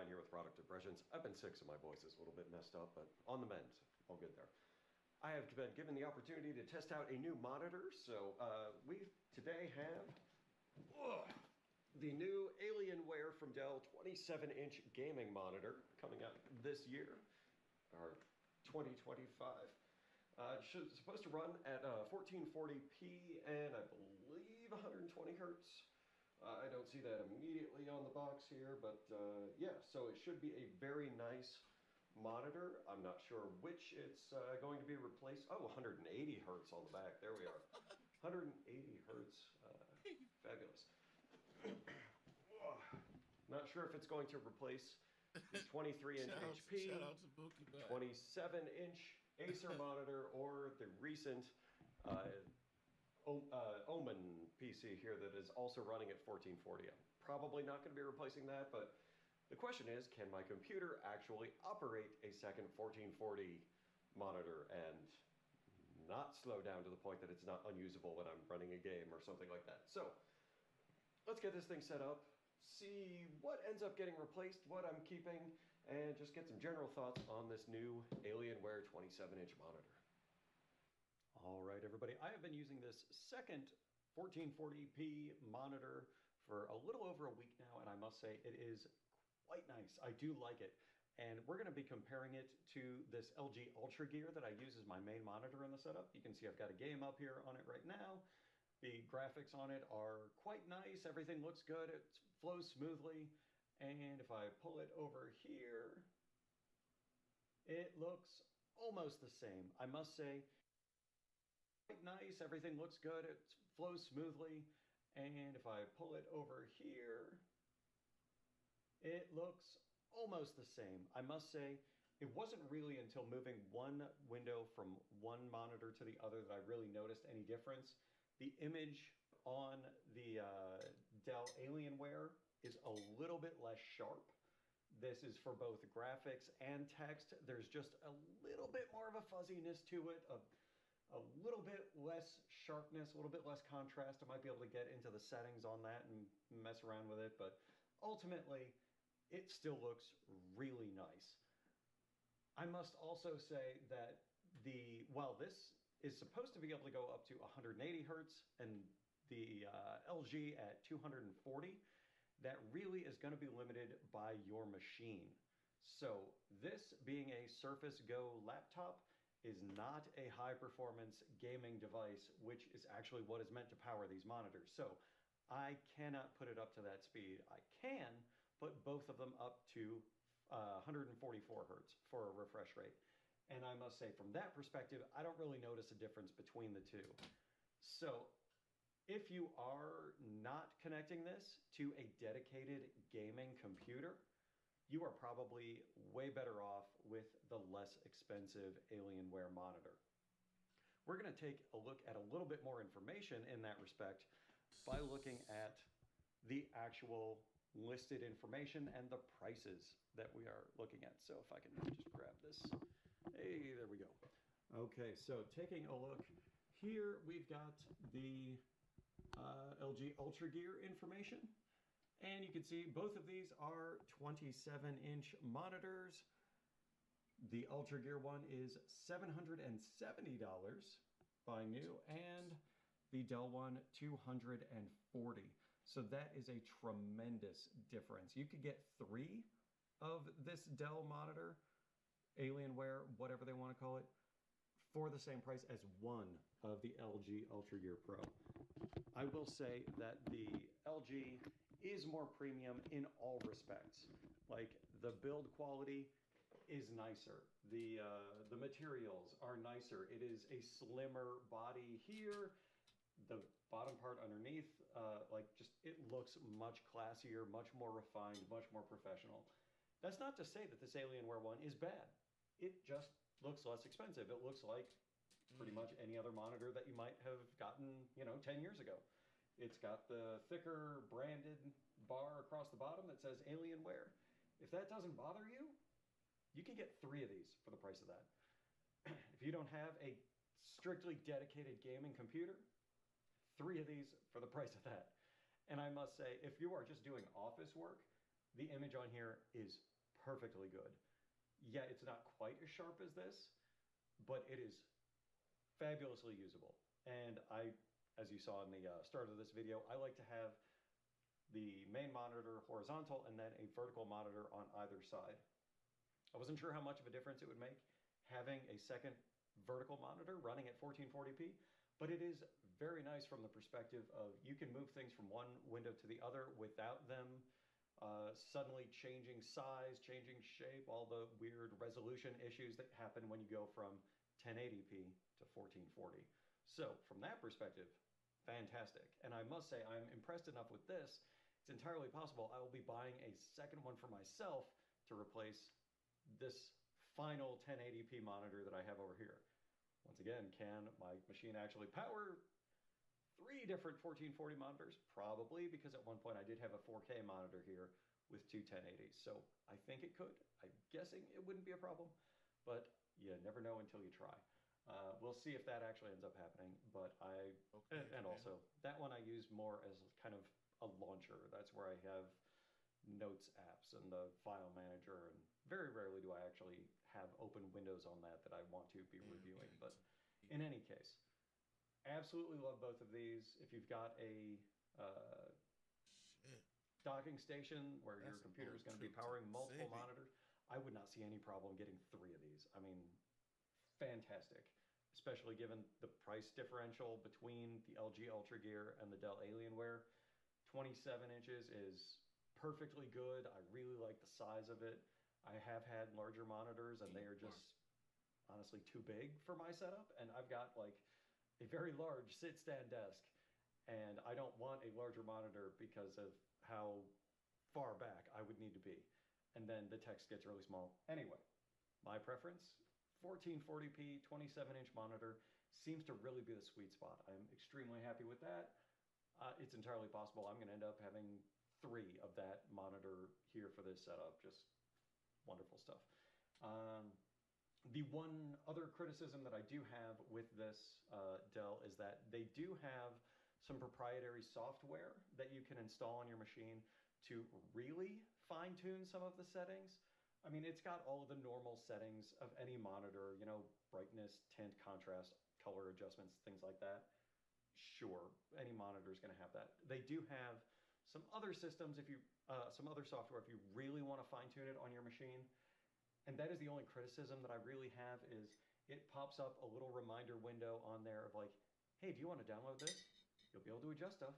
Ryan here with Product Impressions. I've been sick, so my voice is a little bit messed up, but on the mend. All good there. I have been given the opportunity to test out a new monitor, so we today have the new Alienware from Dell 27-inch gaming monitor coming out this year, or 2025. It's supposed to run at 1440p and I believe 120 hertz. I don't see that immediately on the box here, but yeah, so it should be a very nice monitor. I'm not sure which it's going to be replaced. Oh, 180 hertz on the back. There we are. 180 hertz. Fabulous. Not sure if it's going to replace the 23-inch HP, 27-inch Acer monitor, or the recent Omen PC here that is also running at 1440. I'm probably not going to be replacing that, but the question is, can my computer actually operate a second 1440 monitor and not slow down to the point that it's not unusable when I'm running a game or something like that? So let's get this thing set up, see what ends up getting replaced, what I'm keeping, and just get some general thoughts on this new Alienware 27-inch monitor. All right, everybody, I have been using this second 1440p monitor for a little over a week now, and I must say it is quite nice. I do like it. And we're going to be comparing it to this LG Ultra Gear that I use as my main monitor in the setup. You can see I've got a game up here on it right now. The graphics on it are quite nice. Everything looks good. It flows smoothly. And if I pull it over here, it looks almost the same. I must say, quite nice. Everything looks good. It flows smoothly. And if I pull it over here, it looks almost the same. I must say, it wasn't really until moving one window from one monitor to the other that I really noticed any difference. The image on the Dell Alienware is a little bit less sharp. This is for both graphics and text. There's just a little bit more of a fuzziness to it, a little bit less sharpness, a little bit less contrast. I might be able to get into the settings on that and mess around with it, but ultimately, it still looks really nice. I must also say that while this is supposed to be able to go up to 180 hertz and the LG at 240, that really is going to be limited by your machine. So this being a Surface Go laptop is not a high performance gaming device, which is actually what is meant to power these monitors. So I cannot put it up to that speed. I can put both of them up to 144 hertz for a refresh rate. And I must say, from that perspective, I don't really notice a difference between the two. So if you are not connecting this to a dedicated gaming computer, you are probably way better off with the less expensive Alienware monitor. We're going to take a look at a little bit more information in that respect by looking at the actual listed information and the prices that we are looking at. So if I can just grab this. Hey, there we go. Okay, so taking a look here, we've got the LG Ultra Gear information. And you can see both of these are 27-inch monitors. The Ultra Gear one is $770 buying new, and the Dell one $240. So that is a tremendous difference. You could get 3 of this Dell monitor, Alienware, whatever they want to call it, for the same price as 1 of the LG Ultra Gear Pro. I will say that the LG is more premium in all respects. Like, the build quality is nicer. The materials are nicer. It is a slimmer body here. The bottom part underneath, it looks much classier, much more refined, much more professional. That's not to say that this Alienware one is bad. It just looks less expensive. It looks like pretty much any other monitor that you might have gotten, 10 years ago. It's got the thicker branded bar across the bottom that says Alienware. If that doesn't bother you, you can get 3 of these for the price of that. If you don't have a strictly dedicated gaming computer, 3 of these for the price of that. And I must say, if you are just doing office work, the image on here is perfectly good. Yeah, it's not quite as sharp as this, but it is fabulously usable. And as you saw in the start of this video, I like to have the main monitor horizontal and then a vertical monitor on either side. I wasn't sure how much of a difference it would make having a second vertical monitor running at 1440p, but it is very nice from the perspective of you can move things from one window to the other without them suddenly changing size, changing shape, all the weird resolution issues that happen when you go from 1080p to 1440. So from that perspective, fantastic. And I must say, I'm impressed enough with this. It's entirely possible I will be buying a second one for myself to replace this final 1080p monitor that I have over here. Once again, can my machine actually power 3 different 1440 monitors? Probably, because at one point I did have a 4K monitor here with two 1080s. So I think it could. I'm guessing it wouldn't be a problem, but you never know until you try. We'll see if that actually ends up happening, but also that one I use more as kind of a launcher. That's where I have notes apps and the file manager, and very rarely do I actually have open windows on that I want to be reviewing. But in any case, absolutely love both of these. If you've got a docking station where your computer is going to be powering multiple monitors, I would not see any problem getting 3 of these. I mean, fantastic, especially given the price differential between the LG Ultra Gear and the Dell Alienware. 27 inches is perfectly good. I really like the size of it. I have had larger monitors and they are just honestly too big for my setup, and I've got like a very large sit-stand desk, and I don't want a larger monitor because of how far back I would need to be, and then the text gets really small. Anyway, my preference, 1440p 27-inch monitor seems to really be the sweet spot. I'm extremely happy with that. It's entirely possible I'm going to end up having 3 of that monitor here for this setup. Just wonderful stuff. The one other criticism that I do have with this Dell is that they do have some proprietary software that you can install on your machine to really fine-tune some of the settings. I mean, it's got all of the normal settings of any monitor, you know, brightness, tint, contrast, color adjustments, things like that. Sure, any monitor is going to have that. They do have some other systems, some other software if you really want to fine-tune it on your machine. And that is the only criticism that I really have, is it pops up a little reminder window on there of like, hey, do you want to download this? You'll be able to adjust stuff.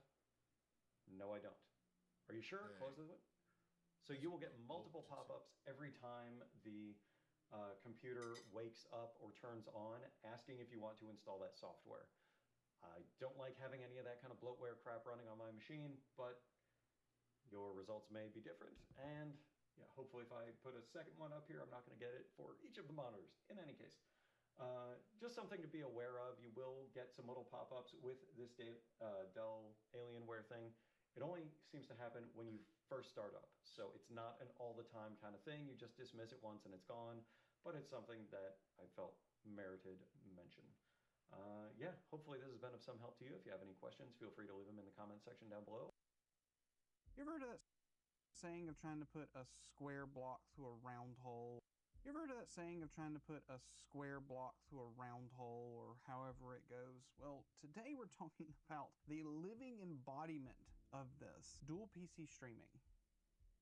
No, I don't. Are you sure? Close the window. So you will get multiple pop-ups every time the computer wakes up or turns on, asking if you want to install that software. I don't like having any of that kind of bloatware crap running on my machine, but your results may be different. And yeah, hopefully if I put a second one up here, I'm not going to get it for each of the monitors. In any case, just something to be aware of. You will get some little pop-ups with this Dell Alienware thing. It only seems to happen when you first start up. So it's not an all the time kind of thing. You just dismiss it once and it's gone, but it's something that I felt merited mention. Yeah, hopefully this has been of some help to you. If you have any questions, feel free to leave them in the comment section down below. You ever heard of that saying of trying to put a square block through a round hole? You ever heard of that saying of trying to put a square block through a round hole, or however it goes? Well, today we're talking about the living embodiment of this, dual PC streaming.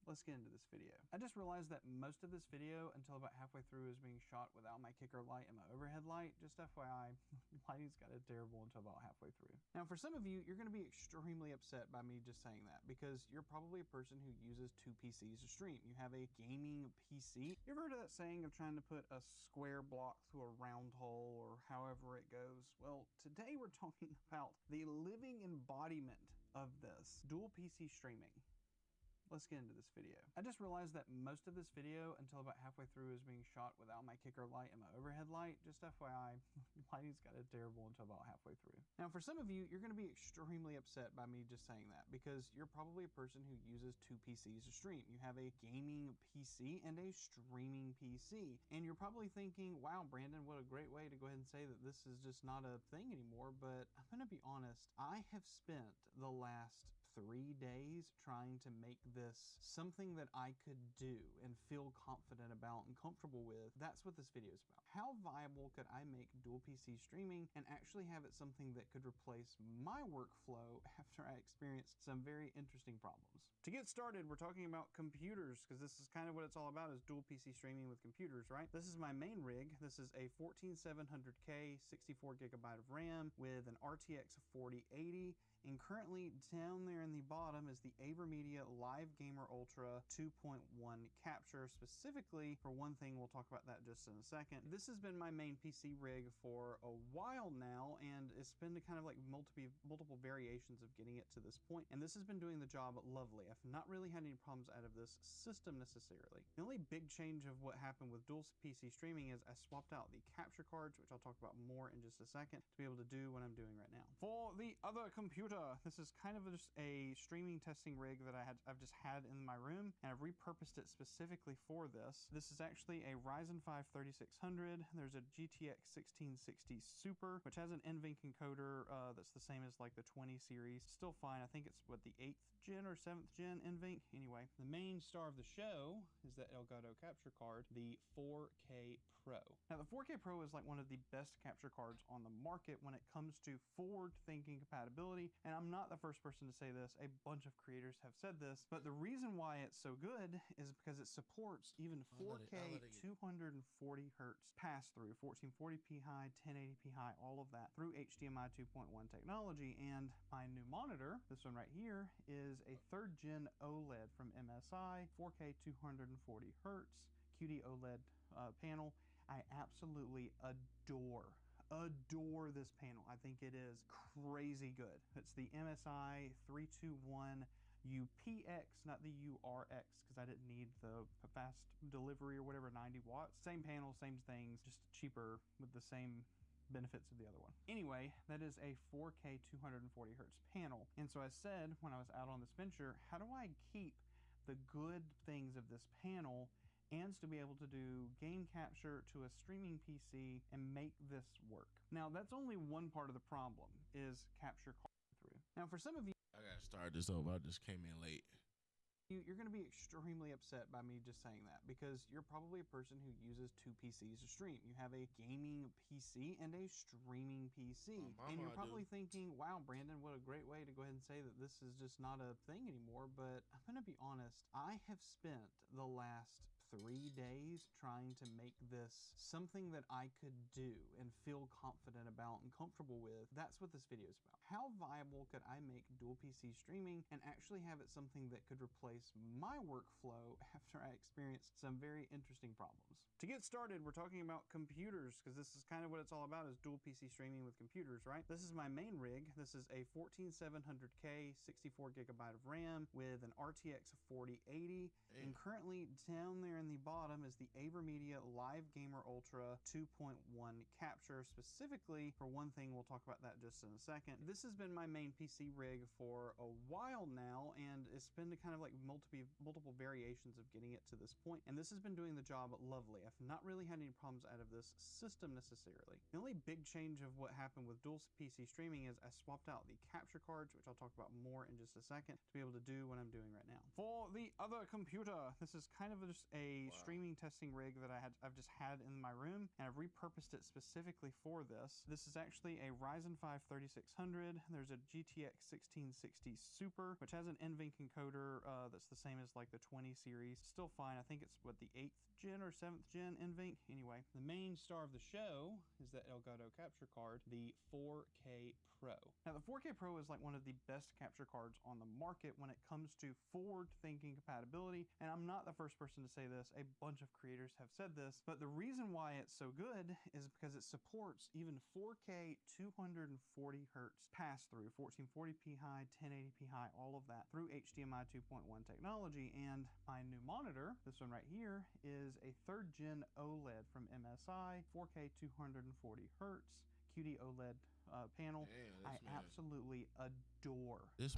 Let's get into this video. I just realized that most of this video, until about halfway through, is being shot without my kicker light and my overhead light. Just FYI, lighting's got it terrible until about halfway through. Now, for some of you, you're going to be extremely upset by me just saying that, because you're probably a person who uses 2 PCs to stream. You have a gaming PC. You ever heard of that saying of trying to put a square block through a round hole, or however it goes? Well, today we're talking about the living embodiment of this, dual PC streaming. Let's get into this video. I just realized that most of this video, until about halfway through, is being shot without my kicker light and my overhead light. Just FYI, lighting's got it terrible until about halfway through. Now, for some of you, you're going to be extremely upset by me just saying that, because you're probably a person who uses 2 PCs to stream. You have a gaming PC and a streaming PC. And you're probably thinking, wow, Brandon, what a great way to go ahead and say that this is just not a thing anymore. But I'm going to be honest, I have spent the last 3 days trying to make this something that I could do and feel confident about and comfortable with. That's what this video is about. How viable could I make dual PC streaming and actually have it something that could replace my workflow after I experienced some very interesting problems? To get started, we're talking about computers, because this is kind of what it's all about, is dual PC streaming with computers, right? This is my main rig. This is a 14700K 64 gigabyte of RAM with an RTX 4080, and currently down there in the bottom is the AverMedia Live Gamer Ultra 2.1 capture. Specifically, for one thing, we'll talk about that just in a second. This has been my main PC rig for a while now, and it's been kind of like multiple variations of getting it to this point, and this has been doing the job lovely. I've not really had any problems out of this system necessarily. The only big change of what happened with dual PC streaming is I swapped out the capture cards, which I'll talk about more in just a second, to be able to do what I'm doing right now. For the other computer, this is kind of just a streaming testing rig that I've just had in my room, and I've repurposed it specifically for this. This is actually a Ryzen 5 3600. There's a GTX 1660 Super, which has an NVENC encoder that's the same as like the 20 series. Still fine. I think it's what, the 8th gen or 7th gen NVENC. Anyway, the main star of the show is the Elgato capture card, the 4K Pro. Now, the 4K Pro is like one of the best capture cards on the market when it comes to forward-thinking compatibility, and I'm not the first person to say this. A bunch of creators have said this, but the reason why it's so good is because it supports even 4K 240 hertz pass-through, 1440p high, 1080p high, all of that through HDMI 2.1 technology. And my new monitor, this one right here, is a 3rd gen OLED from MSI, 4K 240 hertz QD OLED panel. I absolutely adore this panel. I think it is crazy good. It's the MSI 321 UPX, not the URX, because I didn't need the fast delivery or whatever, 90 watts. Same panel, same things, just cheaper with the same benefits of the other one. Anyway, that is a 4K 240 hertz panel. And so I said when I was out on this venture, how do I keep the good things of this panel and to be able to do game capture to a streaming PC and make this work? Now, that's only one part of the problem, is capture through. Now, for some of you, I gotta start this over. I just came in late. You're going to be extremely upset by me just saying that, because you're probably a person who uses 2 PCs to stream. You have a gaming PC and a streaming PC. And you're probably thinking, wow, Brandon, what a great way to go ahead and say that this is just not a thing anymore. But I'm going to be honest, I have spent the last 3 days trying to make this something that I could do and feel confident about and comfortable with. That's what this video is about. How viable could I make dual PC streaming and actually have it something that could replace my workflow after I experienced some very interesting problems? To get started, we're talking about computers, because this is kind of what it's all about, is dual PC streaming with computers, right? This is my main rig. This is a 14700K 64 gigabyte of RAM with an RTX 4080, and currently down there in the bottom is the AverMedia Live Gamer Ultra 2.1 capture. Specifically, for one thing, we'll talk about that just in a second. This has been my main PC rig for a while now, and it's been kind of like multiple variations of getting it to this point, and this has been doing the job lovely. I've not really had any problems out of this system necessarily. The only big change of what happened with dual PC streaming is I swapped out the capture cards, which I'll talk about more in just a second, to be able to do what I'm doing right now. For the other computer, this is kind of just a streaming testing rig that I've just had in my room, and I've repurposed it specifically for this. This is actually a Ryzen 5 3600. There's a GTX 1660 Super, which has an NVENC encoder that's the same as like the 20 series. Still fine. I think it's what, the 8th gen or 7th gen NVENC. Anyway, the main star of the show is the Elgato capture card, the 4K Pro. Now, the 4K Pro is like one of the best capture cards on the market when it comes to forward-thinking compatibility, and I'm not the first person to say this. A bunch of creators have said this, but the reason why it's so good is because it supports even 4K 240 hertz pass-through, 1440p high, 1080p high, all of that through HDMI 2.1 technology. And my new monitor, this one right here, is a 3rd gen OLED from MSI, 4K 240 hertz QD OLED panel. I absolutely adore this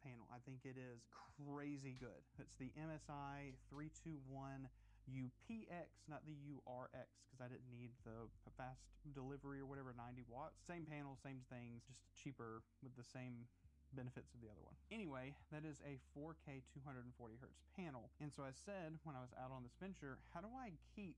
panel. I think it is crazy good. It's the MSI 321 UPX, not the URX, because I didn't need the fast delivery or whatever, 90 watts. Same panel, same things, just cheaper with the same benefits of the other one. Anyway, that is a 4K 240 hertz panel. And so I said when I was out on this venture, how do I keep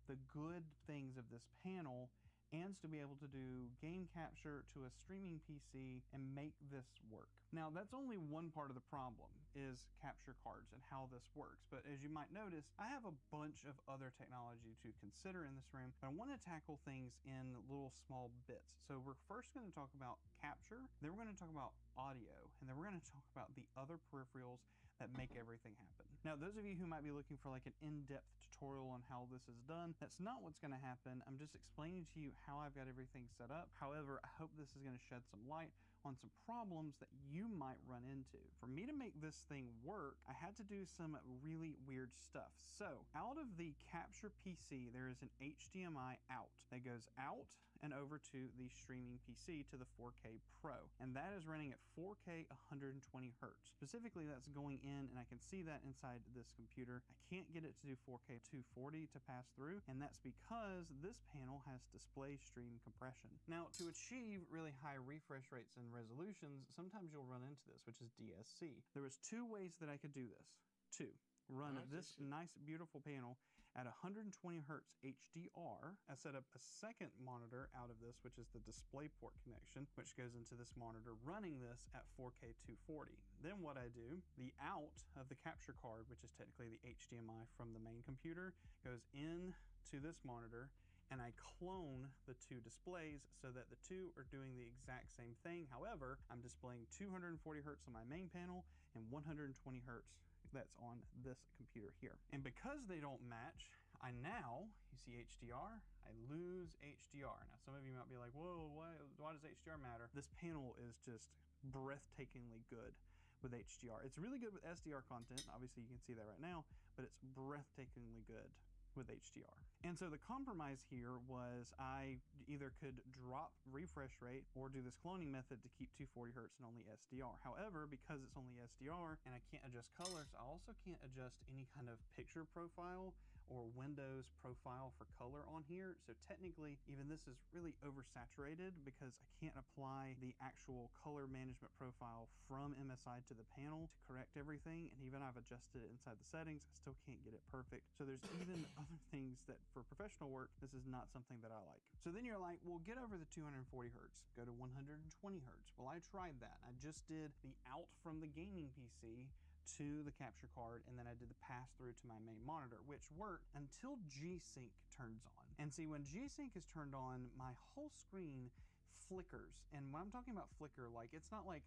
the good things of this panel and to be able to do game capture to a streaming PC and make this work? Now, that's only one part of the problem, is capture cards and how this works. But as you might notice, I have a bunch of other technology to consider in this room, but I want to tackle things in little small bits. So we're first going to talk about capture, then we're going to talk about audio, and then we're going to talk about the other peripherals that make everything happen. Now, those of you who might be looking for like an in-depth tutorial on how this is done, that's not what's going to happen. I'm just explaining to you how I've got everything set up. However, I hope this is going to shed some light on some problems that you might run into. For me to make this thing work, I had to do some really weird stuff. So out of the capture PC, there is an HDMI out that goes out and over to the streaming PC to the 4K Pro. And that is running at 4K 120 hertz. Specifically, that's going in, and I can see that inside this computer. I can't get it to do 4K 240 to pass through, and that's because this panel has display stream compression. Now, to achieve really high refresh rates and resolutions, sometimes you'll run into this, which is DSC. There was two ways that I could do this. Run this nice, beautiful panel at 120 hertz HDR. I set up a second monitor out of this, which is the DisplayPort connection, which goes into this monitor, running this at 4K 240. Then what I do, the out of the capture card, which is technically the HDMI from the main computer, goes in to this monitor, and I clone the two displays so that the two are doing the exact same thing. However, I'm displaying 240 hertz on my main panel and 120 hertz that's on this computer here. And because they don't match, I now, you see HDR, I lose HDR. Now some of you might be like, whoa, why does HDR matter? This panel is just breathtakingly good with HDR. It's really good with SDR content. Obviously you can see that right now, but it's breathtakingly good with HDR. And so the compromise here was I either could drop refresh rate or do this cloning method to keep 240 hertz and only SDR. However, because it's only SDR and I can't adjust colors, I also can't adjust any kind of picture profile or Windows profile for color on here. So technically, even this is really oversaturated because I can't apply the actual color management profile from MSI to the panel to correct everything. And even I've adjusted it inside the settings, I still can't get it perfect. So there's even other things that for professional work, this is not something that I like. So then you're like, well, get over the 240 hertz, go to 120 hertz. Well, I tried that. I just did the out from the gaming PC to the capture card, and then I did the pass through to my main monitor, which worked until G-Sync turns on. And see, when G-Sync is turned on, my whole screen flickers. And when I'm talking about flicker, like it's not like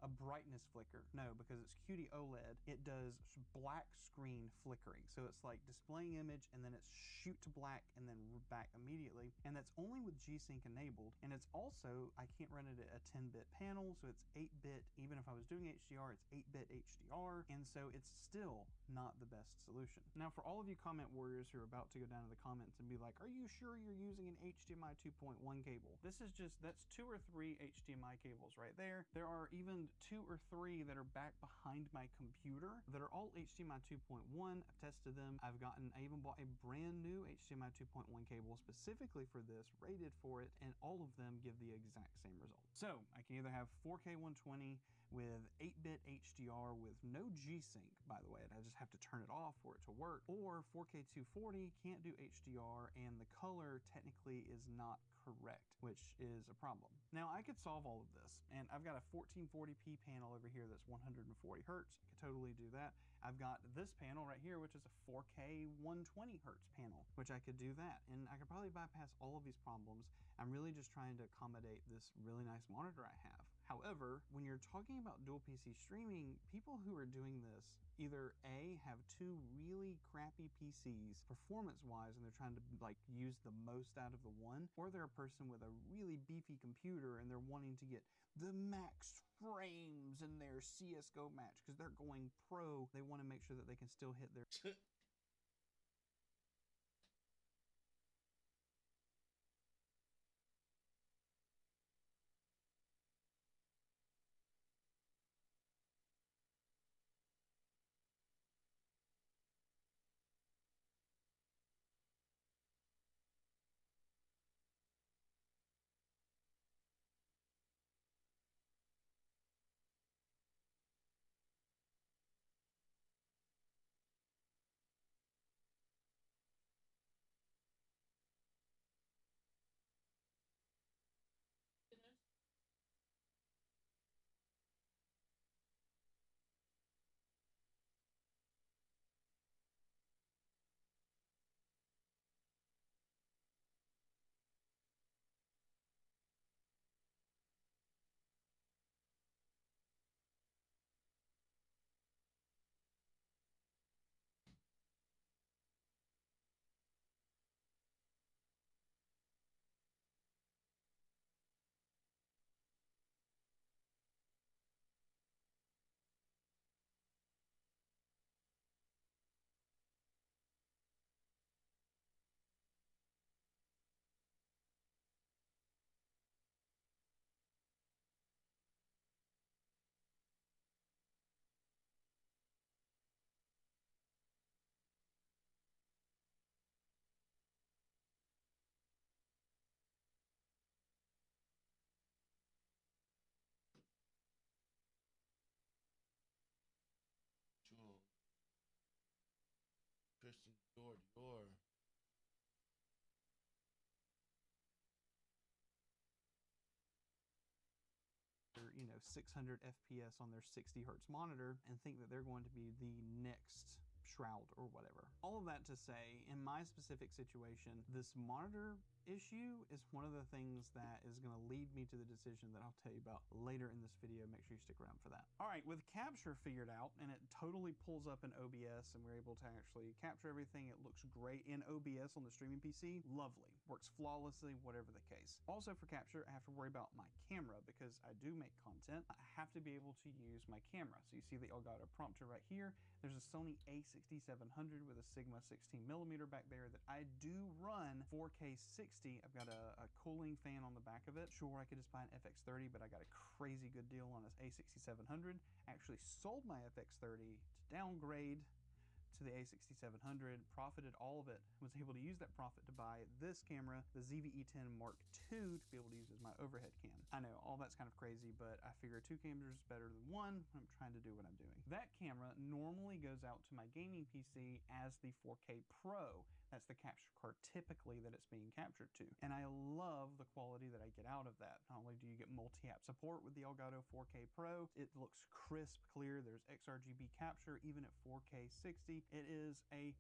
a brightness flicker. No, because it's QD OLED, it does black screen flickering. So it's like displaying image and then it's shoot to black and then back immediately. And that's only with G-Sync enabled. And it's also, I can't run it at a 10-bit panel, so it's 8-bit. Even if I was doing HDR, it's 8-bit HDR. And so it's still not the best solution. Now, for all of you comment warriors who are about to go down to the comments and be like, are you sure you're using an HDMI 2.1 cable? This is just, that's 2 or 3 HDMI cables right there. There are even 2 or 3 that are back behind my computer that are all HDMI 2.1. I've tested them. I even bought a brand new HDMI 2.1 cable specifically for this, rated for it, and all of them give the exact same result. So I can either have 4K 120 with 8-bit HDR with no G-Sync, by the way, and I just have to turn it off for it to work, or 4K 240, can't do HDR, and the color technically is not correct, which is a problem. Now, I could solve all of this, and I've got a 1440p panel over here that's 140 hertz. I could totally do that. I've got this panel right here, which is a 4K 120 hertz panel, which I could do that, and I could probably bypass all of these problems. I'm really just trying to accommodate this really nice monitor I have. However, when you're talking about dual PC streaming, people who are doing this either A, have 2 really crappy PCs performance-wise and they're trying to like use the most out of the one, or they're a person with a really beefy computer and they're wanting to get the max frames in their CSGO match because they're going pro. They want to make sure that they can still hit their Senor. You know, 600 FPS on their 60 hertz monitor and think that they're going to be the next Shroud or whatever. All of that to say, in my specific situation, this monitor issue is one of the things that is going to lead me to the decision that I'll tell you about later in this video. Make sure you stick around for that. All right, with capture figured out, and it totally pulls up in OBS, and we're able to actually capture everything. It looks great in OBS on the streaming PC. Lovely. Works flawlessly, whatever the case. Also for capture, I have to worry about my camera because I do make content. I have to be able to use my camera. So you see the Elgato prompter right here. There's a Sony a6700 with a Sigma 16mm back there that I do run 4K 60. I've got a cooling fan on the back of it. Sure, I could just buy an FX30, but I got a crazy good deal on this A6700. Actually sold my FX30 to downgrade to the A6700, profited all of it, was able to use that profit to buy this camera, the ZV-E10 Mark II, to be able to use as my overhead cam. I know, all that's kind of crazy, but I figure two cameras is better than one when I'm trying to do what I'm doing. That camera normally goes out to my gaming PC as the 4K Pro. That's the capture card typically that it's being captured to. And I love the quality that I get out of that. Not only do you get multi-app support with the Elgato 4K Pro, it looks crisp, clear. There's XRGB capture even at 4K 60. It is a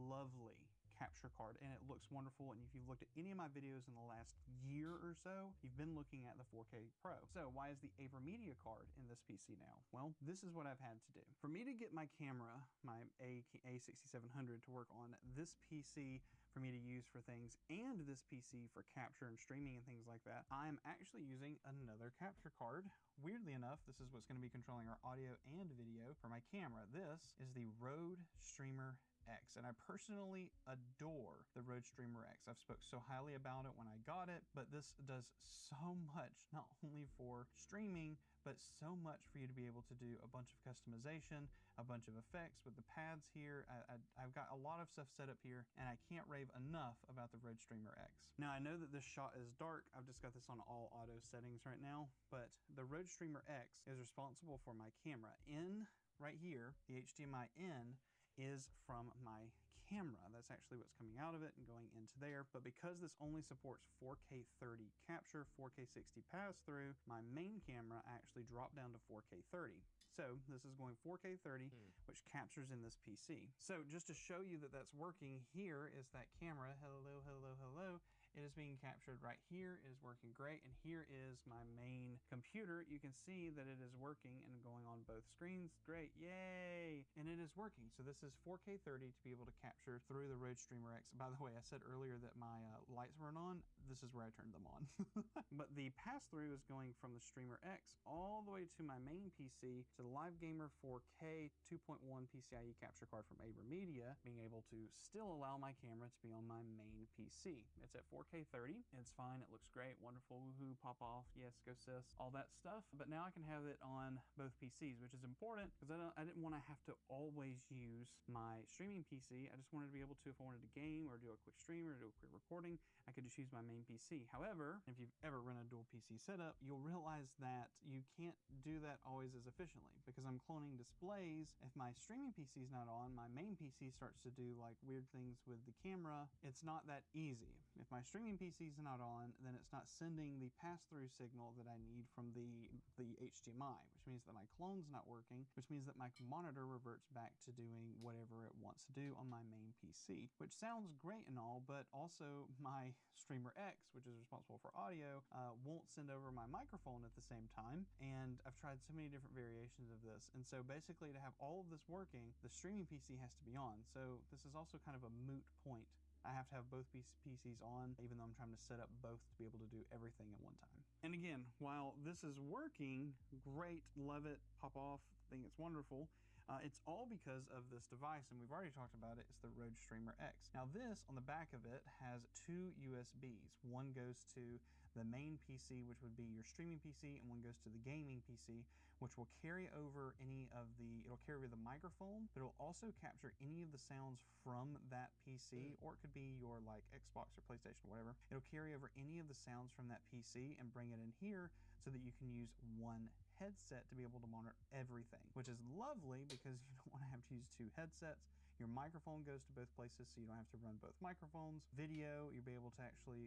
lovely capture card and it looks wonderful. And if you've looked at any of my videos in the last year or so, you've been looking at the 4K Pro. So why is the AverMedia card in this PC now? Well, this is what I've had to do. For me to get my camera, my A6700 to work on this PC for me to use for things and this PC for capture and streaming and things like that, I'm actually using another capture card. Weirdly enough, this is what's going to be controlling our audio and video for my camera. This is the Rode Streamer X, and I personally adore the Rode Streamer X. I've spoke so highly about it when I got it, but this does so much, not only for streaming, but so much for you to be able to do a bunch of customization, a bunch of effects with the pads here. I've got a lot of stuff set up here, and I can't rave enough about the Rode Streamer X. Now, I know that this shot is dark. I've just got this on all auto settings right now, but the Rode Streamer X is responsible for my camera. In right here, the HDMI in is from my camera. That's actually what's coming out of it and going into there. But because this only supports 4K 30 capture, 4K 60 pass-through, my main camera actually dropped down to 4K 30. So this is going 4K 30, which captures in this PC. So just to show you that that's working, here is that camera. Hello, hello, hello. It is being captured right here. It is working great. And here is my main computer. You can see that it is working and going on both screens. Great, yay! And it is working. So this is 4K 30 to be able to capture through the Rode Streamer X. By the way, I said earlier that my lights weren't on. This is where I turned them on. But the pass-through is going from the Streamer X all the way to my main PC, to the Live Gamer 4K 2.1 PCIe capture card from AverMedia, being able to still allow my camera to be on my main PC. It's at 4K 30. It's fine. It looks great. Wonderful. Woohoo. Pop off. Yes. Go sis. All that stuff. But now I can have it on both PCs, which is important because I didn't want to have to always use my streaming PC. I just wanted to be able to, if I wanted to game or do a quick stream or do a quick recording, I could just use my main PC. However, if you've ever run a dual PC setup, you'll realize that you can't do that always as efficiently because I'm cloning displays. If my streaming PC is not on, my main PC starts to do like weird things with the camera. It's not that easy. If my streaming PC is not on, then it's not sending the pass-through signal that I need from the HDMI, which means that my clone's not working, which means that my monitor reverts back to doing whatever it wants to do on my main PC, which sounds great and all, but also my Streamer X, which is responsible for audio, won't send over my microphone at the same time, and I've tried so many different variations of this, and so basically to have all of this working, the streaming PC has to be on, so this is also kind of a moot point. I have to have both PCs on, even though I'm trying to set up both to be able to do everything at one time. And again, while this is working, great, love it, pop off, think it's wonderful, it's all because of this device, and we've already talked about it. It's the Rode Streamer X. Now this, on the back of it, has two USBs. One goes to the main PC, which would be your streaming PC, and one goes to the gaming PC, which will carry over it'll carry over the microphone, but it'll also capture any of the sounds from that PC, or it could be your like Xbox or PlayStation, whatever. It'll carry over any of the sounds from that PC and bring it in here so that you can use one headset to be able to monitor everything, which is lovely because you don't want to have to use two headsets. Your microphone goes to both places, so you don't have to run both microphones. Video, you'll be able to actually,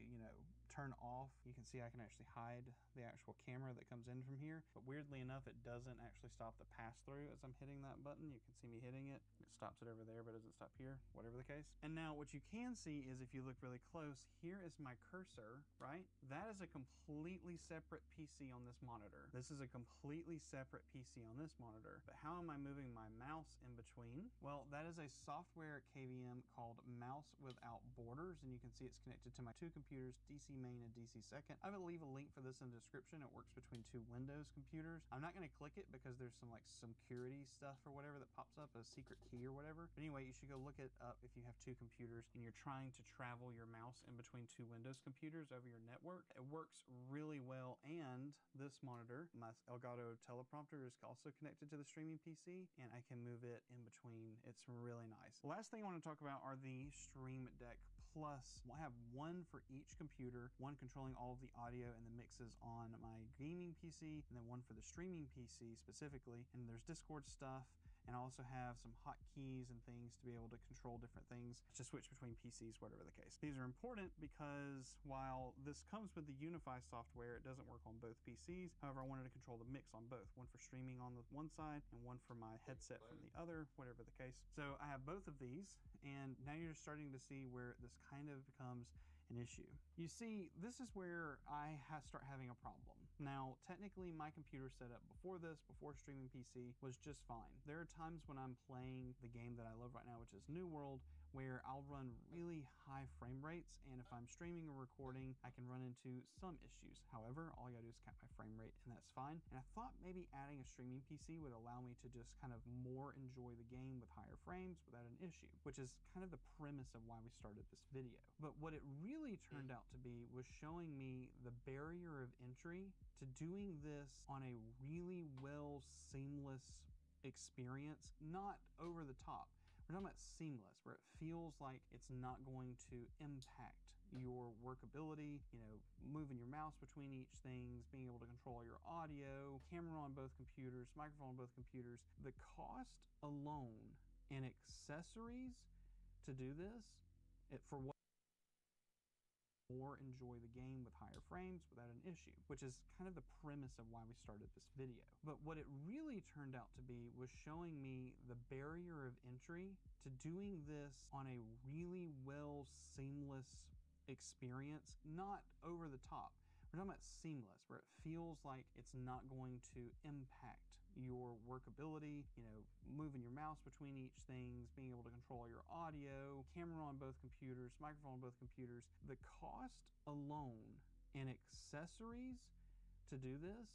turn off. You can see I can actually hide the actual camera that comes in from here, but weirdly enough, it doesn't actually stop the pass-through as I'm hitting that button. You can see me hitting it. It stops it over there, but doesn't stop here, whatever the case. And now what you can see is, if you look really close, here is my cursor, right? That is a completely separate PC on this monitor. This is a completely separate PC on this monitor. But how am I moving my mouse in between? Well, that is a software KVM called Mouse Without Borders, and you can see it's connected to my two computers, DC main and DC second. I will leave a link for this in the description. It works between two Windows computers. I'm not going to click it because there's some security stuff or whatever that pops up, a secret key or whatever. But anyway, you should go look it up if you have two computers and you're trying to travel your mouse in between two Windows computers over your network. It works really well, and this monitor, my Elgato teleprompter, is also connected to the streaming PC, and I can move it in between. It's really nice. The last thing I want to talk about are the Stream Deck Plus. I have one for each computer, one controlling all of the audio and the mixes on my gaming PC, and then one for the streaming PC specifically. And there's Discord stuff, and I also have some hotkeys and things to be able to control different things to switch between PCs, whatever the case. These are important because while this comes with the Unify software, it doesn't work on both PCs. However, I wanted to control the mix on both, one for streaming on the one side and one for my headset from the other, whatever the case. So I have both of these, and now you're starting to see where this kind of becomes an issue. You see, this is where I start having a problem. Now, technically, my computer setup before this, before streaming PC, was just fine. There are times when I'm playing the game that I love right now, which is New World, where I'll run really high frame rates, and if I'm streaming or recording, I can run into some issues. However, all I gotta do is cap my frame rate, and that's fine. And I thought maybe adding a streaming PC would allow me to just kind of more enjoy the game with higher frames without an issue, which is kind of the premise of why we started this video. But what it really turned out to be was showing me the barrier of entry to doing this on a really seamless experience, not over the top. We're talking about seamless, where it feels like it's not going to impact your workability, moving your mouse between each things, being able to control your audio, camera on both computers, microphone on both computers. The cost alone and accessories to do this, for what more enjoy the game with higher frames without an issue, which is kind of the premise of why we started this video. But what it really turned out to be was showing me the barrier of entry to doing this on a really seamless experience, not over the top. We're talking about seamless, where it feels like it's not going to impact your workability, moving your mouse between each things, being able to control your audio, camera on both computers, microphone on both computers. The cost alone and accessories to do this,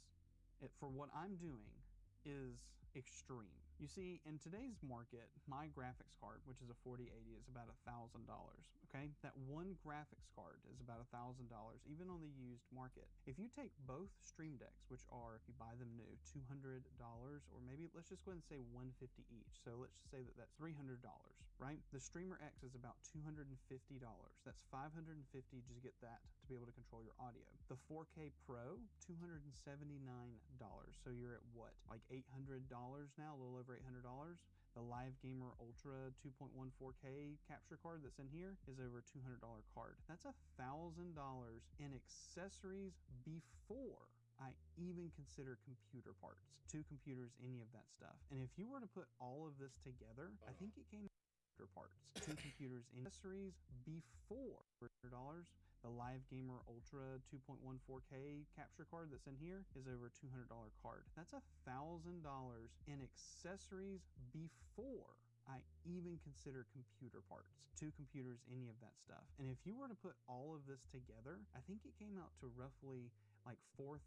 for what I'm doing, is extreme. You see, in today's market, my graphics card, which is a 4080, is about $1,000, okay? That one graphics card is about $1,000, even on the used market. If you take both Stream Decks, which are, if you buy them new, $200, or maybe let's just go ahead and say $150 each. So let's just say that that's $300, right? The Streamer X is about $250. That's $550 just to get that to be able to control your audio. The 4K Pro, $279. So you're at what, like $800 now, a little over $800. The Live Gamer Ultra 2.1 4K capture card that's in here is over a $200 card. That's $1,000 in accessories before I even consider computer parts, two computers, any of that stuff. And if you were to put all of this together, I think it came parts, two computers, accessories before $100. The Live Gamer Ultra 2.1 4K capture card that's in here is over a $200 card. That's $1,000 in accessories before I even consider computer parts, two computers, any of that stuff. And if you were to put all of this together, I think it came out to roughly like $4,000.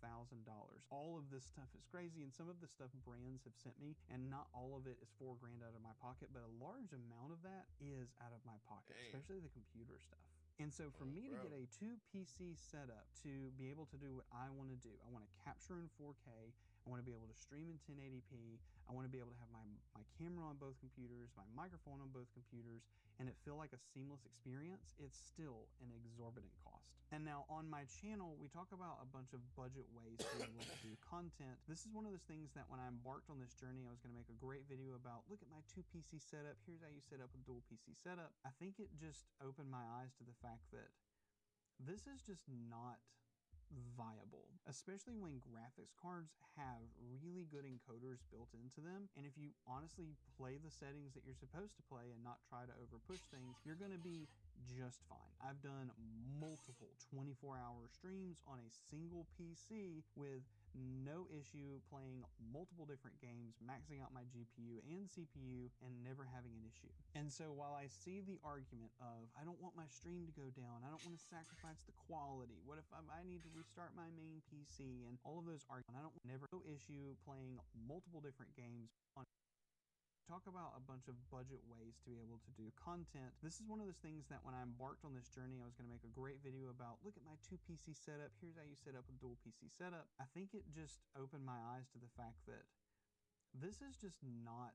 All of this stuff is crazy, and some of the stuff brands have sent me, and not all of it is $4,000 out of my pocket, but a large amount of that is out of my pocket, especially the computer stuff. And so for me to get a 2 PC setup to be able to do what I want to do, I want to capture in 4K, I want to be able to stream in 1080p. I want to be able to have my camera on both computers, my microphone on both computers, and it feel like a seamless experience. It's still an exorbitant cost. And now on my channel, we talk about a bunch of budget ways to be able to do content. This is one of those things that when I embarked on this journey, I was going to make a great video about, look at my 2 PC setup. Here's how you set up a dual PC setup. I think it just opened my eyes to the fact that this is just not viable, especially when graphics cards have really good encoders built into them. And if you honestly play the settings that you're supposed to play and not try to over push things, you're going to be just fine. I've done multiple 24-hour streams on a single PC with no issue playing multiple different games, maxing out my GPU and CPU, and never having an issue. And so while I see the argument of, I don't want my stream to go down, I don't want to sacrifice the quality, what if I need to restart my main PC, and all of those arguments, I don't never no issue playing multiple different games on talk about a bunch of budget ways to be able to do content. This is one of those things that when I embarked on this journey, I was going to make a great video about, look at my 2 PC setup. Here's how you set up a dual PC setup. I think it just opened my eyes to the fact that this is just not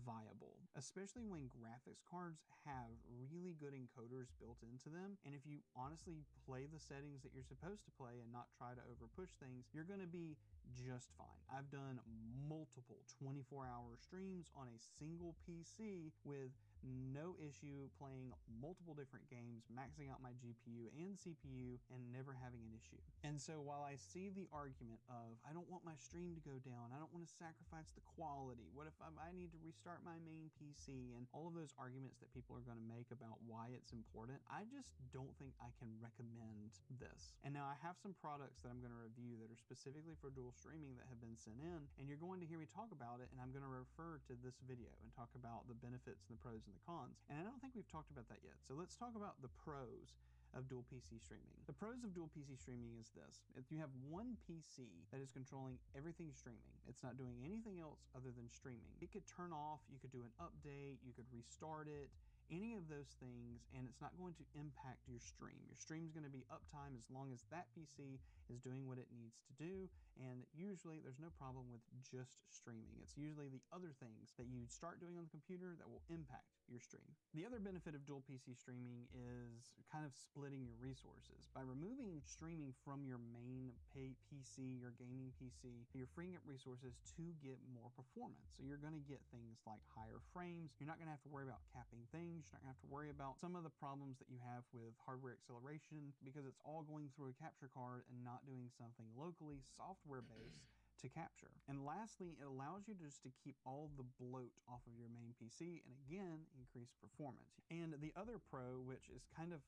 viable, especially when graphics cards have really good encoders built into them. And if you honestly play the settings that you're supposed to play and not try to over push things, you're going to be just fine. I've done multiple 24-hour streams on a single PC with no issue playing multiple different games, maxing out my GPU and CPU, and never having an issue. And so while I see the argument of, I don't want my stream to go down, I don't want to sacrifice the quality, what if I need to restart my main PC, and all of those arguments that people are going to make about why it's important, I just don't think I can recommend this. And now I have some products that I'm going to review that are specifically for dual streaming that have been sent in, and you're going to hear me talk about it, and I'm going to refer to this video and talk about the benefits and the pros and the cons. And I don't think we've talked about that yet. So let's talk about the pros of dual PC streaming. The pros of dual PC streaming is this. If you have one PC that is controlling everything streaming, it's not doing anything else other than streaming. It could turn off, you could do an update, you could restart it, any of those things, and it's not going to impact your stream. Your stream's going to be uptime as long as that PC is doing what it needs to do, and usually there's no problem with just streaming. It's usually the other things that you start doing on the computer that will impact your stream. The other benefit of dual PC streaming is kind of splitting your resources. By removing streaming from your main PC, your gaming PC, you're freeing up resources to get more performance. So you're going to get things like higher frames. You're not going to have to worry about capping things. You're not going to have to worry about some of the problems that you have with hardware acceleration because it's all going through a capture card and not doing something locally software-based to capture. And lastly, it allows you just to keep all the bloat off of your main PC and again, increase performance. And the other pro, which is kind of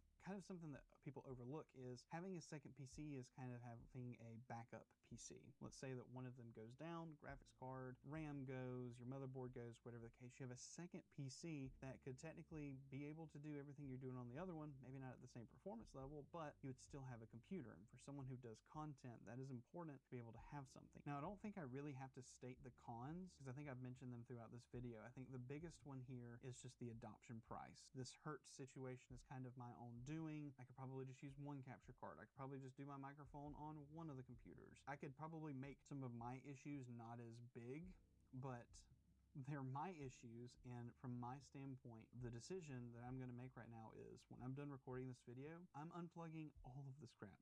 something that people overlook, is having a second PC is kind of having a backup PC. Let's say that one of them goes down, graphics card, RAM goes, your motherboard goes, whatever the case, you have a second PC that could technically be able to do everything you're doing on the other one, maybe not at the same performance level, but you would still have a computer. And for someone who does content, that is important to be able to have something. Now, I don't think I really have to state the cons because I think I've mentioned them throughout this video. I think the biggest one here is just the adoption price. This Hertz situation is kind of my own doing. I could probably just use one capture card. I could probably just do my microphone on one of the computers. I could probably make some of my issues not as big, but they're my issues, and from my standpoint, the decision that I'm going to make right now is when I'm done recording this video, I'm unplugging all of this crap.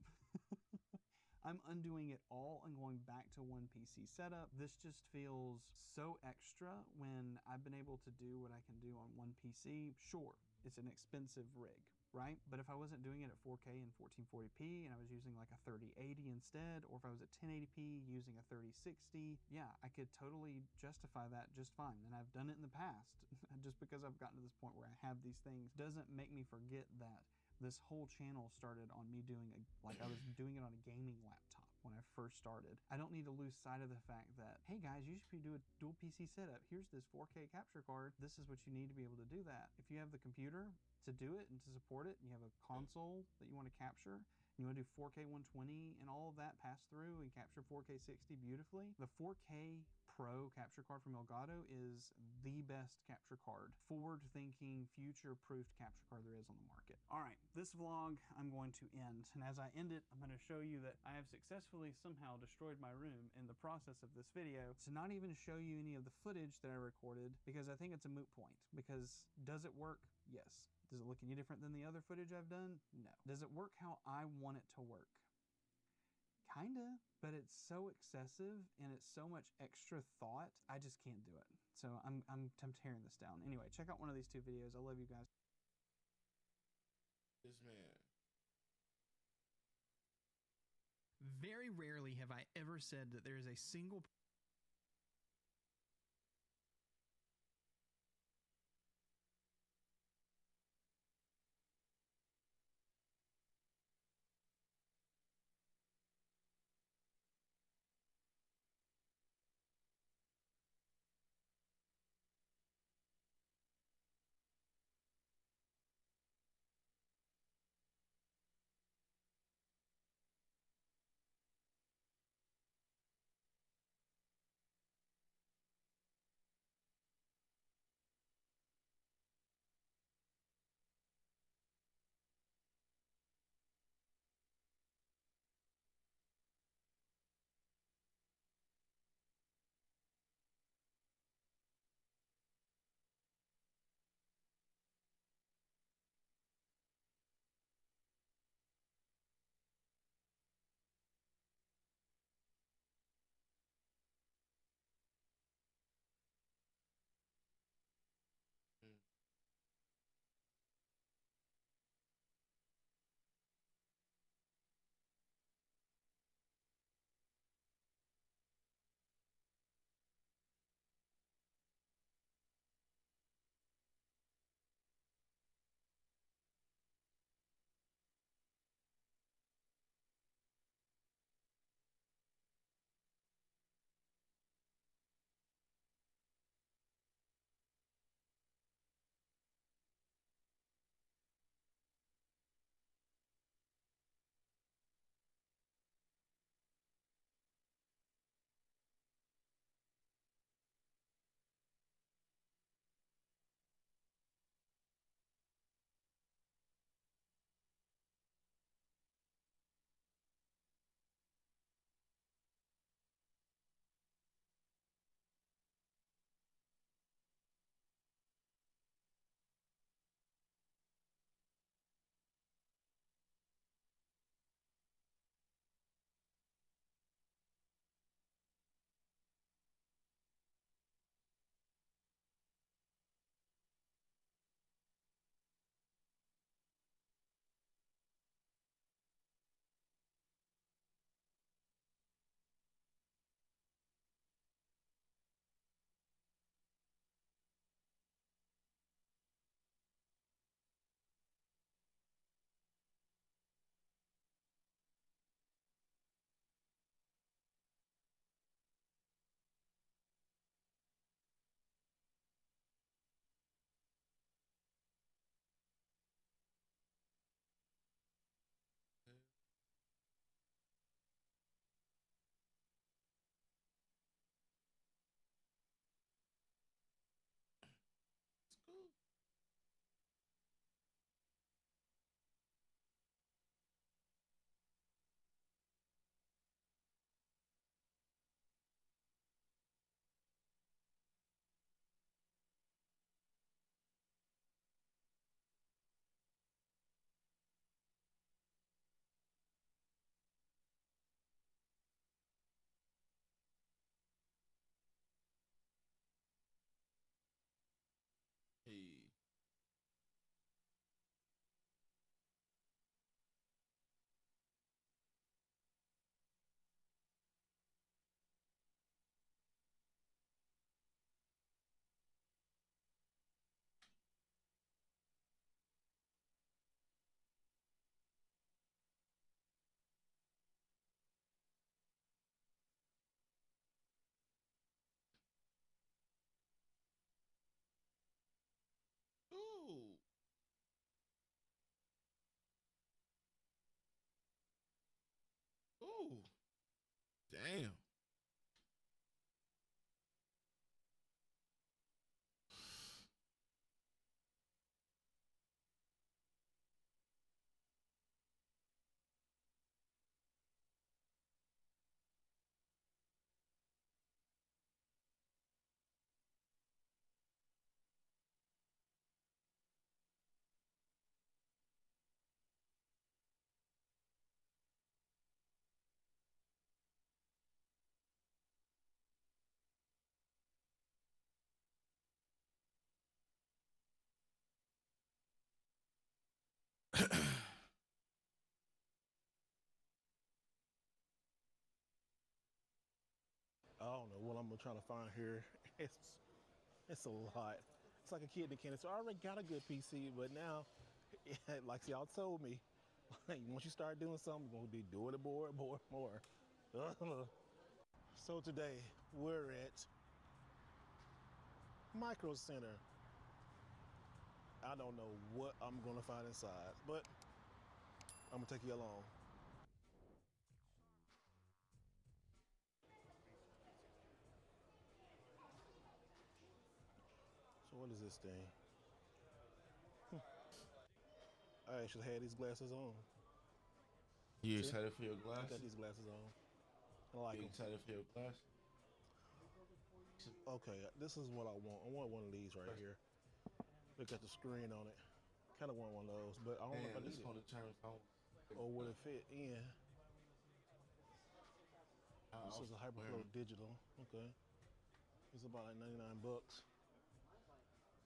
I'm undoing it all and going back to one PC setup. This just feels so extra when I've been able to do what I can do on one PC. Sure, it's an expensive rig, right? But if I wasn't doing it at 4K and 1440p and I was using like a 3080 instead, or if I was at 1080p using a 3060, yeah, I could totally justify that just fine. And I've done it in the past. Just because I've gotten to this point where I have these things doesn't make me forget that this whole channel started on me doing I was doing it on a gaming laptop when I first started. I don't need to lose sight of the fact that, hey guys, you should do a dual PC setup. Here's this 4K capture card. This is what you need to be able to do that. If you have the computer to do it and to support it, and you have a console that you want to capture, and you want to do 4K 120 and all of that pass through and capture 4K 60 beautifully, the 4K Pro capture card from Elgato is the best capture card. Forward-thinking, future-proofed capture card there is on the market. All right, this vlog I'm going to end. And as I end it, I'm going to show you that I have successfully somehow destroyed my room in the process of this video to not even show you any of the footage that I recorded, because I think it's a moot point. Because does it work? Yes. Does it look any different than the other footage I've done? No. Does it work how I want it to work? Kinda, but it's so excessive and it's so much extra thought, I just can't do it. So I'm tearing this down. Anyway, check out one of these two videos. I love you guys. This man. Very rarely have I ever said that there is a single It's cool. Hey. Ooh. Ooh. Damn. don't know what I'm trying to find here. It's a lot. It's like a kid in the candy. So I already got a good PC, but now, like y'all told me, like, once you start doing something, you're gonna be doing it more and more and more. So today we're at Micro Center. I don't know what I'm gonna find inside, but I'm gonna take you along. So what is this thing? I actually had these glasses on. You See? excited for your I glass? got these glasses on. I like You them. excited for your glass? Okay, this is what I want. I want one of these right here. They got the screen on it. Kind of want one of those, but I don't know if I Damn, this need it. gonna determine how. Or would it fit in? This is a Hyperflow digital. Okay. It's about like 99 bucks.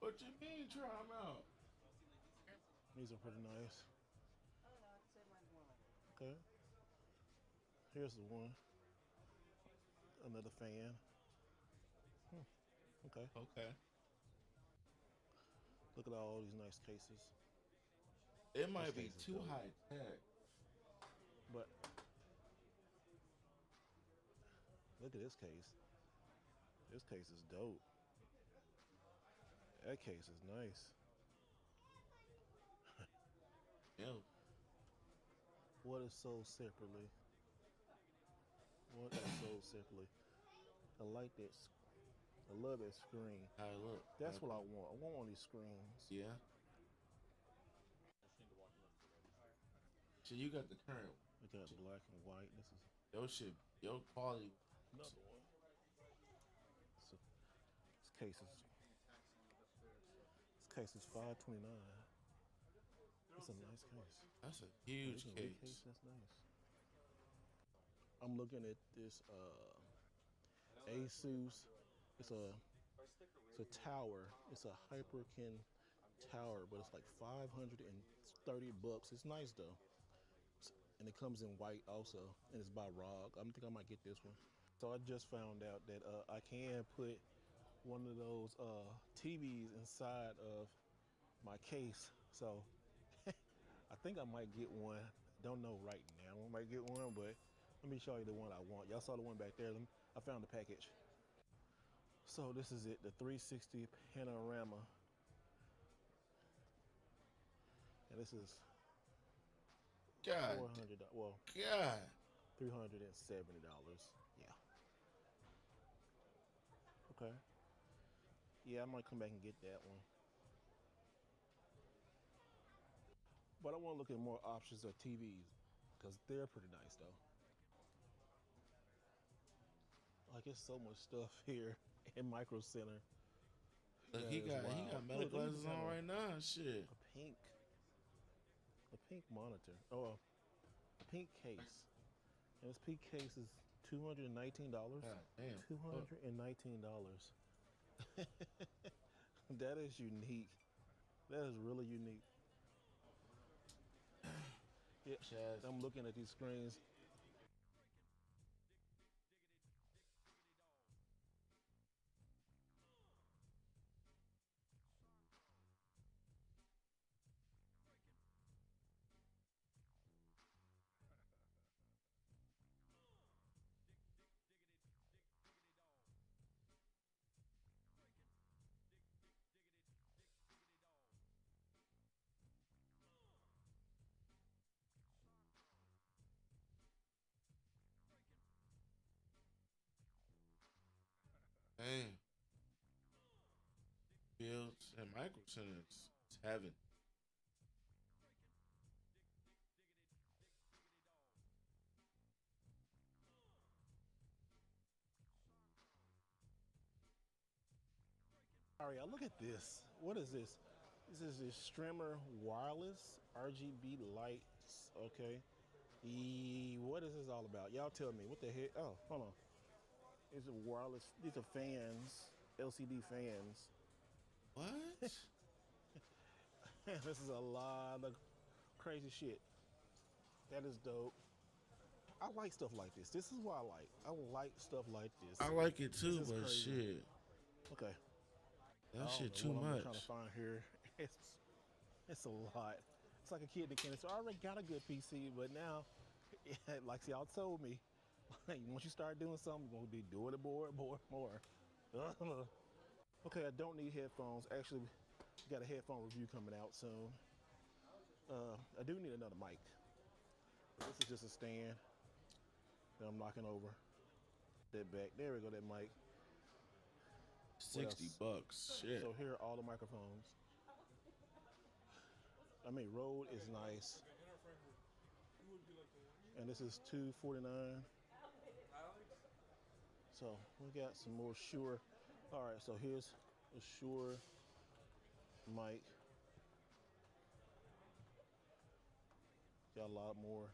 What you mean, try them out? These are pretty nice. Okay. Here's the one. Another fan. Okay. Okay. Look at all these nice cases. It might This be case is too dope. high tech. But look at this case. This case is dope. That case is nice. Yeah. What is sold separately? What is sold separately? I like that. I love that screen. How it look? That's what I want. I want one of these screens. Yeah. So you got the current. Look at black and white. This is Your shit, your quality. another one. So, this case is $529. It's a nice case. That's a huge It's a big case. That's nice. I'm looking at this Asus. It's a tower. It's a Hyperkin tower, but it's like 530 bucks. It's nice though. And it comes in white also, and it's by ROG. I think I might get this one. So I just found out that I can put one of those TVs inside of my case. So I think I might get one. Don't know right now. I might get one, but let me show you the one I want. Y'all saw the one back there. I found the package. So this is it, the 360 panorama. And this is God. $400. Well, God. $370. Yeah. Okay. Yeah, I might come back and get that one. But I want to look at more options of TVs because they're pretty nice though. Like it's so much stuff here in Micro Center. Look, he got metal Look, let me glasses just on have right now. Shit. a pink monitor. Oh, a pink case. And this pink case is $219. God damn. $219. That is unique. That is really unique. Yeah, Chaz. I'm looking at these screens. Damn. Fields and Micro Center. It's heaven. All right, look at this. What is this? This is a streamer wireless RGB lights. Okay. What is this all about? Y'all tell me. What the heck? Oh, hold on. It's a wireless. These are fans, LCD fans. What? This is a lot of crazy shit. That is dope. I like stuff like this. This is what I like. I like stuff like this. I like it too, This is but crazy. shit, Okay. that I don't shit know too what I'm much. trying to find here. It's a lot. It's like a kid in the candy store. I already got a good PC, but now, like y'all told me, like, once you start doing something, you're gonna be doing it more and more and more. Okay, I don't need headphones. Actually, got a headphone review coming out soon. I do need another mic. This is just a stand that I'm knocking over. That back. There we go, that mic. 60 bucks. Shit. So here are all the microphones. I mean, Rode is nice. And this is $249. So we got some more Shure. All right, so here's a Shure mic. Got a lot more.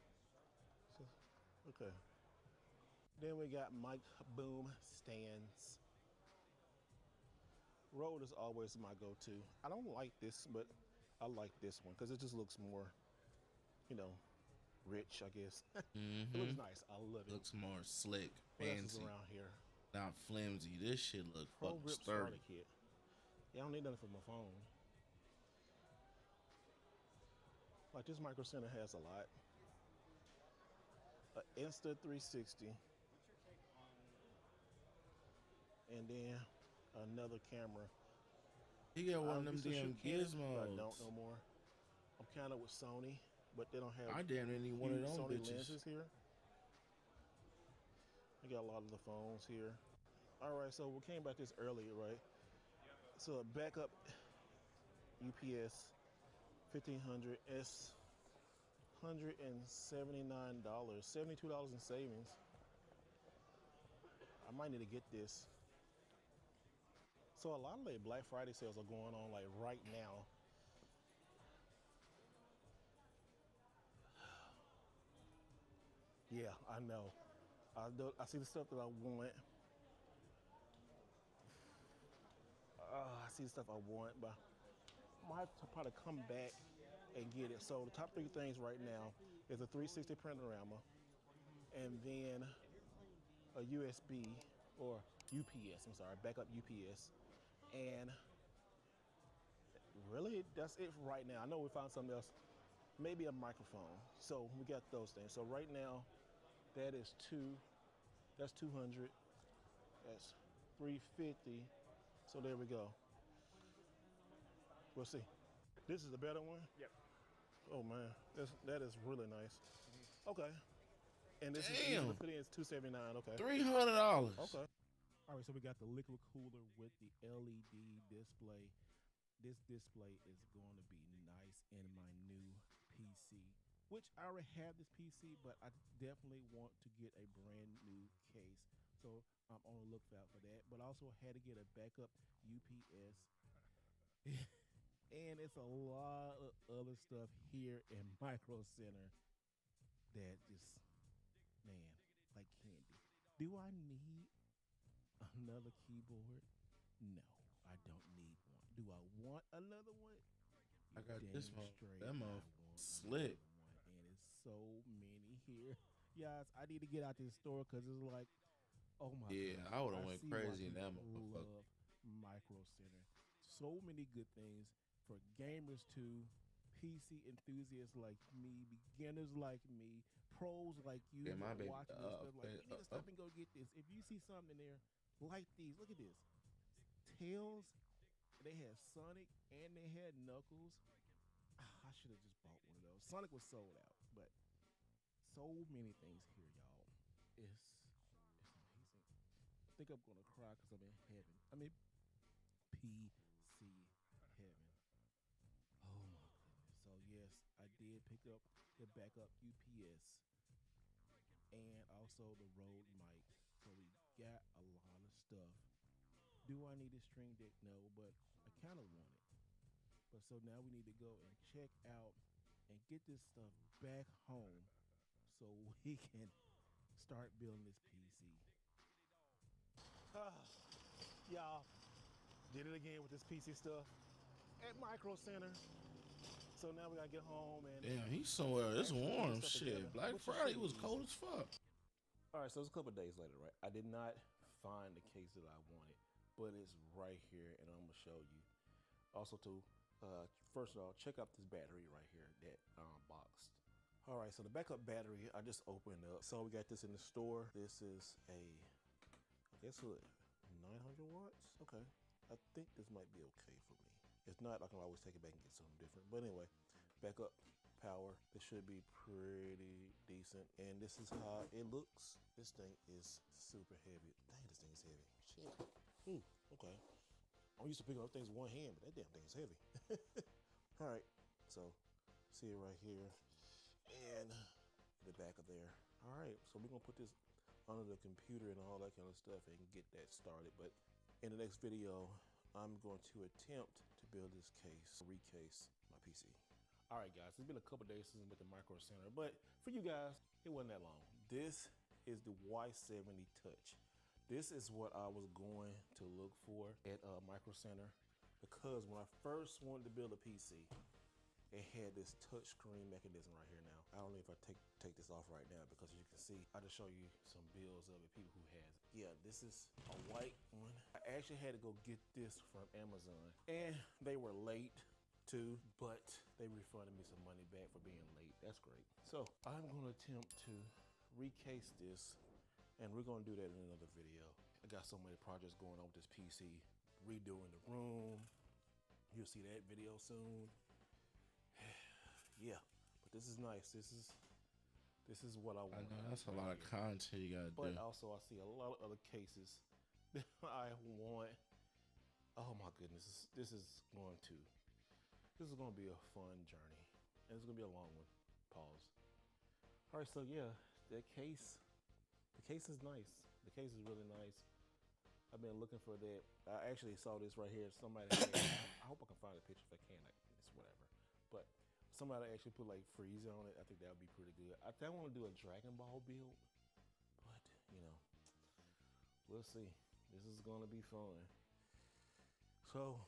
Okay. Then we got mic boom stands. Rode is always my go-to. I don't like this, but I like this one because it just looks more, you know, rich, I guess. It looks nice. I love it. Looks more slick, What else is fancy, around here? not flimsy. This shit look Pro fucking Grip sturdy. starter kit. Yeah, I don't need nothing for my phone. Like this Micro Center has a lot. Insta360. And then another camera. You got one of them used to damn shoot Canon, but I gizmos. don't no more. I'm kind of with Sony, but they don't have I damn near need one of huge them Sony bitches. lenses here. I got a lot of the phones here. All right, so we came back this earlier, right? So backup UPS 1500 S, $179, $72 in savings. I might need to get this. So a lot of the Black Friday sales are going on like right now. Yeah, I know. I see the stuff that I want. I see the stuff I want, but I might have to probably come back and get it. So the top three things right now is a 360 panorama, and then a USB or UPS. I'm sorry, backup UPS, and really that's it for right now. I know we found something else, maybe a microphone. So we got those things. So right now, that is that's 200, that's 350. So there we go. We'll see. This is a better one? Yep. Oh man, that is really nice. Okay. And this is easy Damn. to put in, it's $279, okay. $300. Okay. All right, so we got the liquid cooler with the LED display. This display is going to be nice in my new PC, which I already have this PC, but I definitely want to get a brand new case. So I'm on the lookout for that, but I also had to get a backup UPS. And it's a lot of other stuff here in Micro Center that just, man, like candy. Do I need another keyboard? No, I don't need one. Do I want another one? I got Damn this one. straight, That I motherfucker want slick. another one, and it's so many here. Yes, I need to get out this store because it's like, oh my Yeah, God. I would've went see why crazy in that people motherfucker. love Micro Center. So many good things for gamers too, PC enthusiasts like me, beginners like me, pros like you Yeah, who my are baby, watching this stuff. Like, you need to up. stop and go get this. If you see something in there like these, look at this. Tails, they had Sonic and they had Knuckles. I should have just bought one of those. Sonic was sold out, but so many things here, y'all. It's amazing. I think I'm gonna cry because I'm in heaven. I'm in PC heaven. Oh my goodness. So yes, I did pick up the backup UPS and also the Rode mic. So we got a lot of stuff. Do I need a Stream Deck? No, but I kind of want it. But so now we need to go and check out and get this stuff back home so we can start building this PC. Y'all, did it again with this PC stuff at Micro Center. So now we gotta get home and Damn, he's somewhere. It's actually put warm. this stuff Shit. together, Black which Friday should be was easy. cold as fuck. All right, so it's a couple of days later, right? I did not find the case that I wanted, but it's right here, and I'm gonna show you. Also, too, first of all, check out this battery right here that boxed. All right, so the backup battery I just opened up. So we got this in the store. This is a, I guess what, 900 watts? Okay, I think this might be okay for me. If not, I can always take it back and get something different. But anyway, backup power. This should be pretty decent. And this is how it looks. This thing is super heavy. Dang, this thing is heavy. Shit. Ooh, okay. I'm used to picking up things with one hand, but that damn thing is heavy. All right, so see it right here. And the back of there. All right, so we're gonna put this under the computer and all that kind of stuff and get that started. But in the next video, I'm going to attempt to build this case, recase my PC. All right, guys, it's been a couple days since I'm with the Micro Center, but for you guys, it wasn't that long. This is the Y70 Touch. This is what I was going to look for at Micro Center, because when I first wanted to build a PC, it had this touch screen mechanism right here now. I don't know if I take this off right now, because as you can see, I just show you some builds of it, people who has it. Yeah, this is a white one. I actually had to go get this from Amazon, and they were late too, but they refunded me some money back for being late. That's great. So I'm gonna attempt to recase this, and we're gonna do that in another video. I got so many projects going on with this PC, redoing the room. You'll see that video soon. Yeah, but this is nice. This is what I want. I know that's a lot of content you gotta But do. also I see a lot of other cases that I want. Oh my goodness, this is going to be a fun journey, and it's gonna be a long one. Pause. All right, so yeah, the case is nice. The case is really nice. I've been looking for that. I actually saw this right here. Somebody, I hope I can find a picture if I can. It's whatever. But somebody actually put like freeze on it. I think that would be pretty good. I think I want to do a Dragon Ball build, but you know, we'll see. This is gonna be fun. So,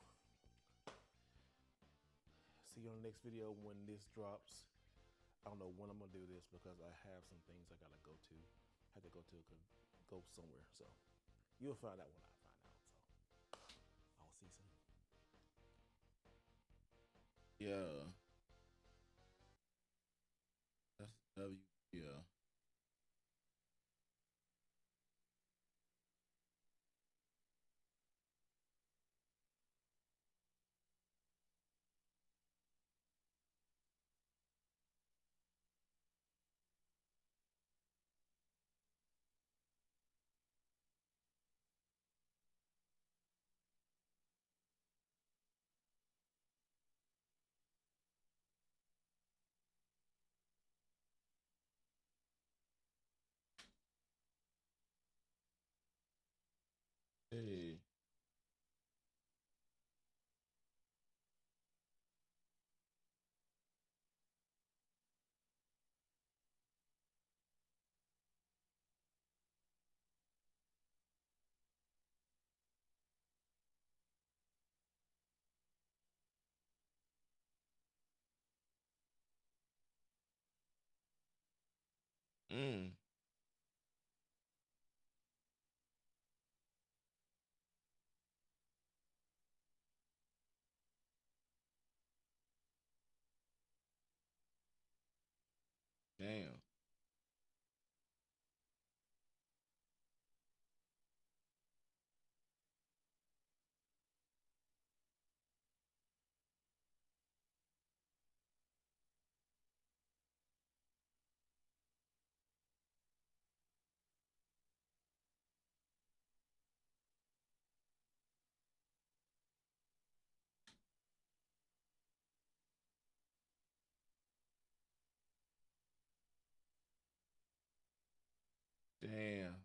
see you on the next video when this drops. I don't know when I'm gonna do this because I have some things I gotta go to. I have to go somewhere. So you'll find out when I find out. So I will see you soon. Yeah. That's W. Yeah. Hey. Mm. Damn. Damn.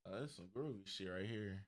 That's some groovy shit right here.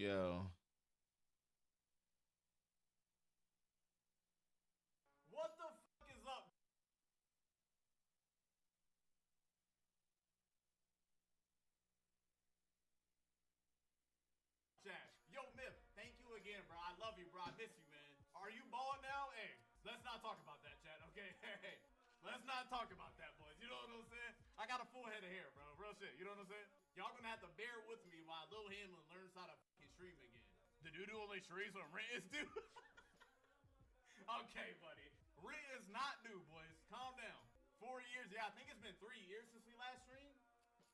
Yo. What the fuck is up? Chat. Yo, Myth, thank you again, bro. I love you, bro. I miss you, man. Are you bald now? Hey, let's not talk about that, chat, okay? Hey, let's not talk about that, boys. You know what I'm saying? I got a full head of hair, bro. Real shit. You know what I'm saying? Y'all gonna have to bear with me while Lil Hamlin learns how to fucking stream again. The dude who only streams when rent is due? Okay, buddy. Rent is not due, boys. Calm down. 4 years. Yeah, I think it's been 3 years since we last streamed.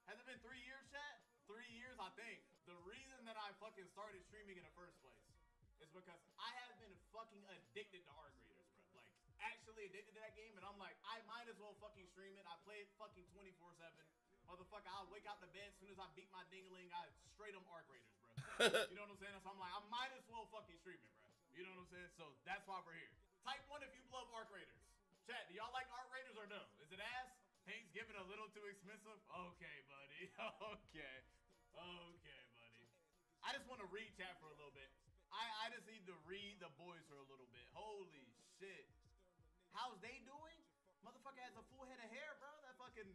Has it been 3 years, chat? 3 years, I think. The reason that I fucking started streaming in the first place is because I have been fucking addicted to Art Raiders, bro. Like, actually addicted to that game, and I'm like, I might as well fucking stream it. I play it fucking 24/7. Motherfucker, I'll wake out the bed as soon as I beat my ding-a-ling, I straight up Arc Raiders, bro. You know what I'm saying? So I'm like, I might as well fucking stream it, bro. You know what I'm saying? So that's why we're here. Type 1 if you love Arc Raiders. Chat, do y'all like Arc Raiders or no? Is it ass? Hank's giving a little too expensive? Okay, buddy. Okay. Okay, buddy. I just want to read chat for a little bit. I just need to read the boys for a little bit. Holy shit. How's they doing? Motherfucker has a full head of hair, bro. That fucking,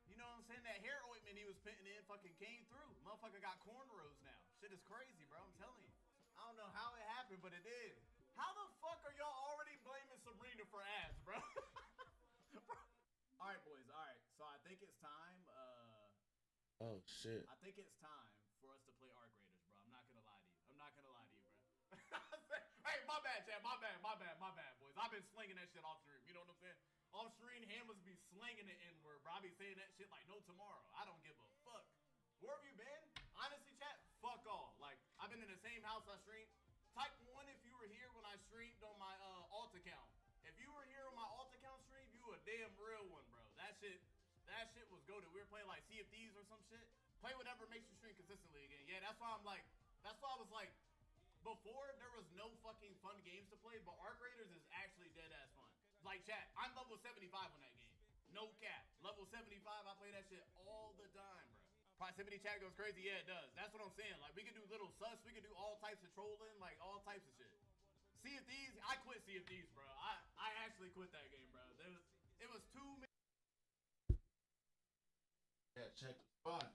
you know what I'm saying? That hair ointment he was putting in fucking came through. Motherfucker got cornrows now. Shit is crazy, bro. I'm telling you. I don't know how it happened, but it did. How the fuck are y'all already blaming Sabrina for ass, bro? All right, boys. All right. So I think it's time. Oh shit. I think it's time for us to play Arc Raiders, bro. I'm not gonna lie to you. I'm not gonna lie to you, bro. Hey, my bad, chat. My bad, boys. I've been slinging that shit off stream. You know what I'm saying? Off stream, Hammers be slinging the N-word, bro. I be saying that shit like no tomorrow. I don't give a fuck. Where have you been? Honestly, chat, fuck all. Like, I've been in the same house I streamed. Type 1 if you were here when I streamed on my alt account. If you were here on my alt account stream, you a damn real one, bro. That shit was goated. We were playing like Sea of Thieves or some shit. Play whatever makes you stream consistently again. Yeah, that's why I was like, before there was no fucking fun games to play, but Arc Raiders is actually dead ass fun. Like chat, I'm level 75 on that game. No cap. Level 75, I play that shit all the time, bro. Proximity chat goes crazy. Yeah, it does. That's what I'm saying. Like, we can do little sus. We can do all types of trolling. Like, all types of shit. Sea of Thieves, I quit Sea of Thieves, bro. I actually quit that game, bro. It was too many. Yeah, check the spot.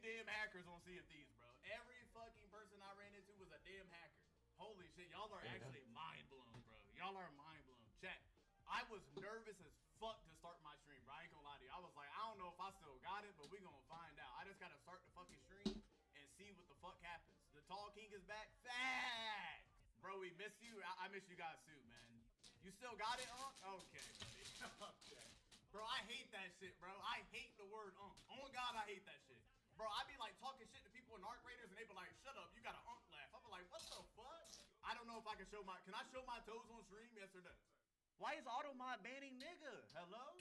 damn hackers on Sea of Thieves, bro. Every fucking person I ran into was a damn hacker. Holy shit, y'all are actually mind blown, bro. Y'all are mind blown. Chat, I was nervous as fuck to start my stream, bro. I ain't gonna lie to you. I was like, I don't know if I still got it, but we gonna find out. I just gotta start the fucking stream and see what the fuck happens. The Tall King is back. Facts! Bro, we miss you. I miss you guys too, man. You still got it, Okay, buddy. Okay. Bro, I hate that shit, bro. I hate the word Oh God, I hate that shit. Bro, I be like talking shit to people in Arc Raiders and they be like, shut up, you got an laugh. I be like, what the fuck? I don't know if I can can I show my toes on stream? Yes or no? Why is Automod banning nigga? Hello?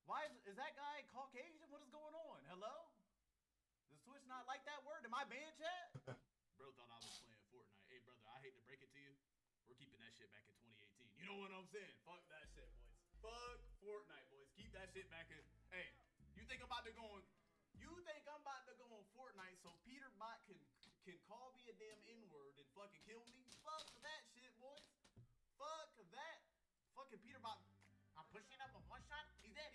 Why is that guy Caucasian? What is going on? Hello? Does Twitch not like that word? Am I banned, chat? Bro thought I was playing Fortnite. Hey, brother, I hate to break it to you. We're keeping that shit back in 2018. You know what I'm saying? Fuck that shit, boys. Fuck Fortnite, boys. Keep that shit back in. Hey, you think I'm about to go on Fortnite so Peter Bot can call me a damn N-word and fucking kill me? Fuck that shit, boys. Fuck that. Fucking Peter Bot. I'm pushing up a one shot. He's dead.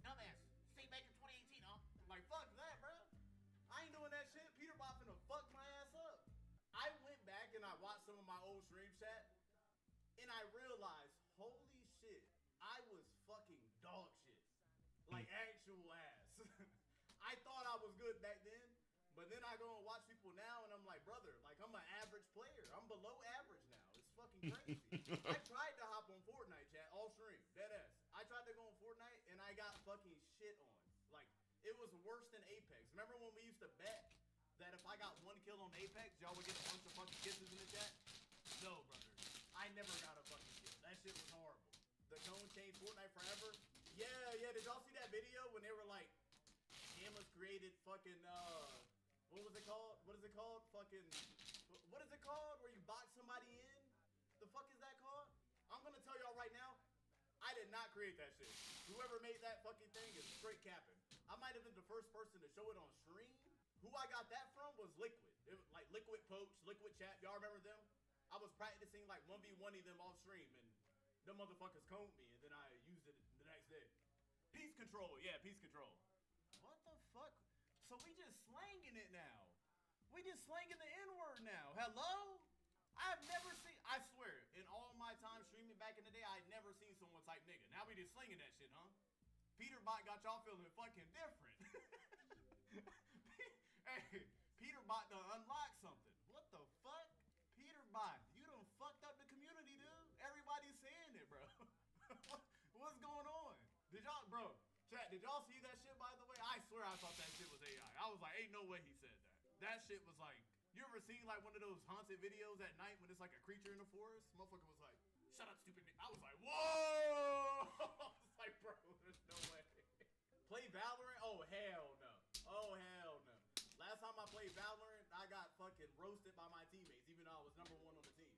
Dumbass. Stay back in 2018, huh? Like, fuck that, bro. I ain't doing that shit. Peter Bot finna fuck my ass up. I went back and I watched some of my old stream chat and I realized, holy shit, I was fucking dog shit. Like actual ass. I thought I was good back then, but then I go and watch people now and I'm like, brother, like I'm an average player. I'm below average now. It's fucking crazy. I tried to hop on Fortnite, chat, all stream, dead ass. I tried to go on Fortnite and I got fucking shit on. Like, it was worse than Apex. Remember when we used to bet that if I got one kill on Apex, y'all would get a bunch of fucking kisses in the chat? No, brother. I never got a fucking kill. That shit was horrible. The cone changed Fortnite forever. Yeah. Did y'all see that video when they were like, Gamma's created fucking, what was it called? What is it called? Fucking, what is it called? Where you box somebody in? The fuck is that called? I'm gonna tell y'all right now, I did not create that shit. Whoever made that fucking thing is straight capping. I might have been the first person to show it on stream. Who I got that from was Liquid. It was like Liquid Poach, Liquid Chat. Y'all remember them? I was practicing like 1v1ing them off stream and them motherfuckers coned me and then I used it the next day. Peace control. Yeah, peace control. What the fuck? So we just slanging it now. We just slanging the N-word now. Hello? I've never seen, I swear, in all my time streaming back in the day, I'd never seen someone type nigga. Now we just slinging that shit, huh? Peter Bot got y'all feeling fucking different. Hey, Peter Bot done unlocked something. What the fuck? Peter Bot, you done fucked up the community, dude. Everybody's saying it, bro. What's going on? Did y'all, bro, chat, did y'all see that shit, by the way? I swear I thought that shit was AI. I was like, ain't no way he said that. That shit was like, you ever seen like one of those haunted videos at night when it's like a creature in the forest? Motherfucker was like, shut up, stupid nigga. I was like, whoa! I was like, bro, there's no way. Play Valorant? Oh, hell no. Oh, hell no. Last time I played Valorant, I got fucking roasted by my teammates, even though I was #1 on the team.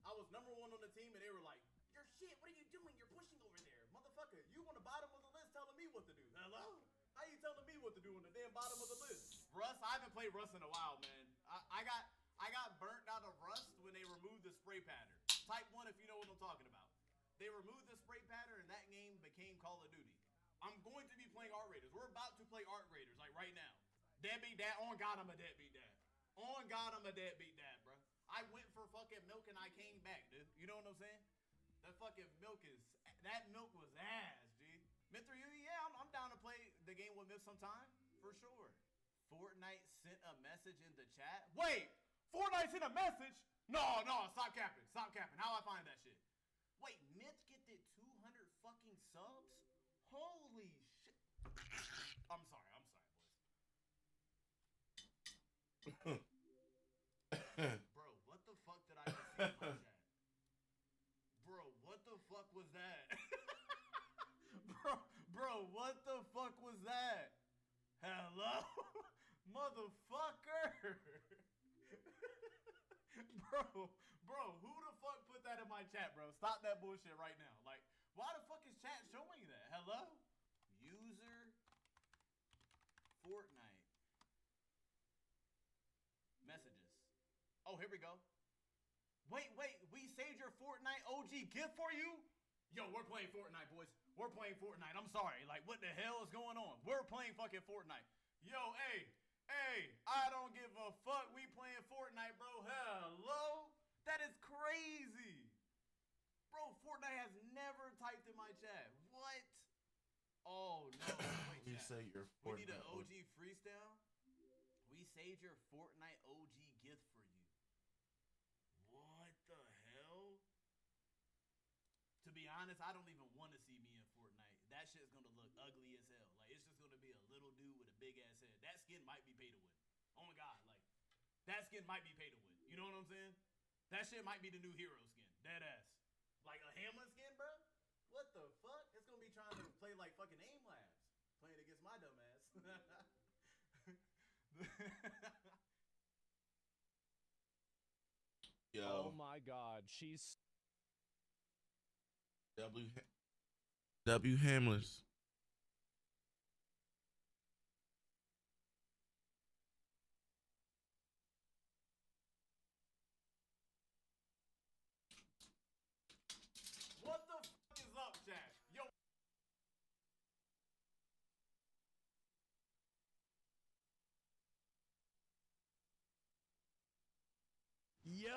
I was #1 on the team, and they were like, you're shit, what are you doing? You're pushing over there. Motherfucker, you on the bottom of the list telling me what to do. Hello? How you telling me what to do on the damn bottom of the list? Rust, I haven't played Rust in a while, man. I got burnt out of Rust when they removed the spray pattern. Type 1 if you know what I'm talking about. They removed the spray pattern and that game became Call of Duty. I'm going to be playing Art Raiders. We're about to play Art Raiders, like right now. Deadbeat dad. On God, I'm a deadbeat dad. On God, I'm a deadbeat dad, bro. I went for fucking milk and I came back, dude. You know what I'm saying? That fucking milk was ass, G. Mithra, yeah, I'm down to play the game with Myth sometime, for sure. Fortnite sent a message in the chat. Wait, Fortnite sent a message? No, stop capping. How I find that shit? Wait, Myth get the 200 fucking subs? Holy shit. I'm sorry, boys. Bro, what the fuck did I just see in my chat? Bro, what the fuck was that? Bro, what the fuck was that? Hello? Motherfucker! Bro, who the fuck put that in my chat, bro? Stop that bullshit right now. Like, why the fuck is chat showing that? Hello? User Fortnite messages. Oh, here we go. Wait, we saved your Fortnite OG gift for you? Yo, we're playing Fortnite, boys. We're playing Fortnite. I'm sorry. Like, what the hell is going on? We're playing fucking Fortnite. Yo, hey, Hey, I don't give a fuck. We playing Fortnite, bro. Hello? That is crazy. Bro, Fortnite has never typed in my chat. What? Oh, no. Wait, You chat. say you're We Fortnite. need an OG freestyle. We saved your Fortnite OG gift for you. What the hell? To be honest, I don't even want to see me in Fortnite. That shit's gonna look ugly as hell. Like, it's just gonna be a little dude with a big ass head. That skin might be pay to win. Oh my god, like, that skin might be pay to win. You know what I'm saying? That shit might be the new hero skin. Dead ass. Like a Hamlet skin, bro? What the fuck? It's gonna be trying to play like fucking aim labs. Playing against my dumb ass. Yo, Oh my god, she's W Hamless. What the fuck is up, chat? Yo. Yo!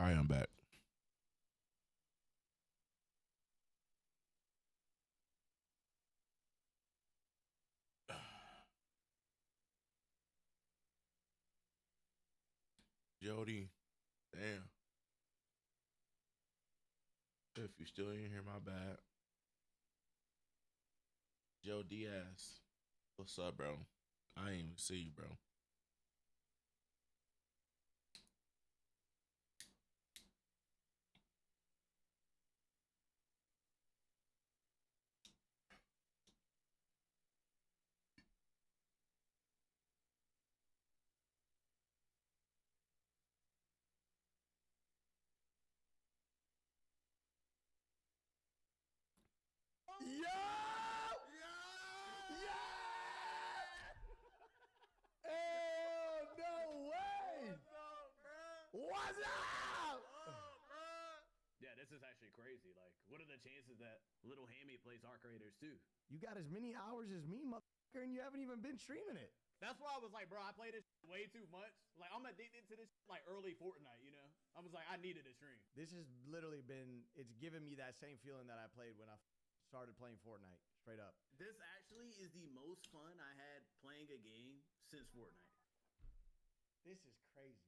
right, I'm back. Jody, damn. If you still in here, my bad. Joe Diaz, what's up, bro? I ain't even see you, bro. What's up? Yeah, this is actually crazy. Like, what are the chances that little Hammy plays Arc Raiders too? You got as many hours as me, motherfucker, and you haven't even been streaming it. That's why I was like, bro, I play this way too much. Like, I'm addicted to this like early Fortnite, you know? I was like, I needed a stream. This has literally been, it's given me that same feeling that I played when I started playing Fortnite, straight up. This actually is the most fun I had playing a game since Fortnite. This is crazy.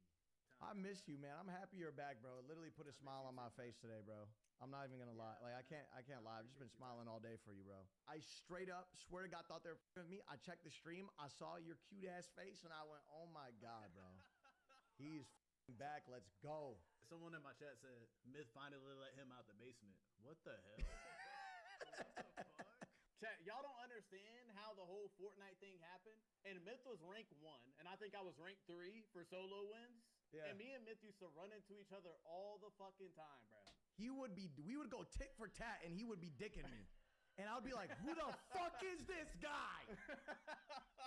I miss you, man. I'm happy you're back, bro. It literally put a smile on my face today, bro. I'm not even gonna lie. Like, I can't lie. I've just been smiling all day for you, bro. I straight up swear to God thought they were with me. I checked the stream. I saw your cute ass face, and I went, "Oh my God, bro, he's back. Let's go." Someone in my chat said Myth finally let him out the basement. What the hell? What the fuck? Chat, y'all don't understand how the whole Fortnite thing happened. And Myth was rank 1, and I think I was rank 3 for solo wins. Yeah. And me and Myth used to run into each other all the fucking time, bro. We would go tit for tat, and he would be dicking me. And I would be like, who the fuck is this guy?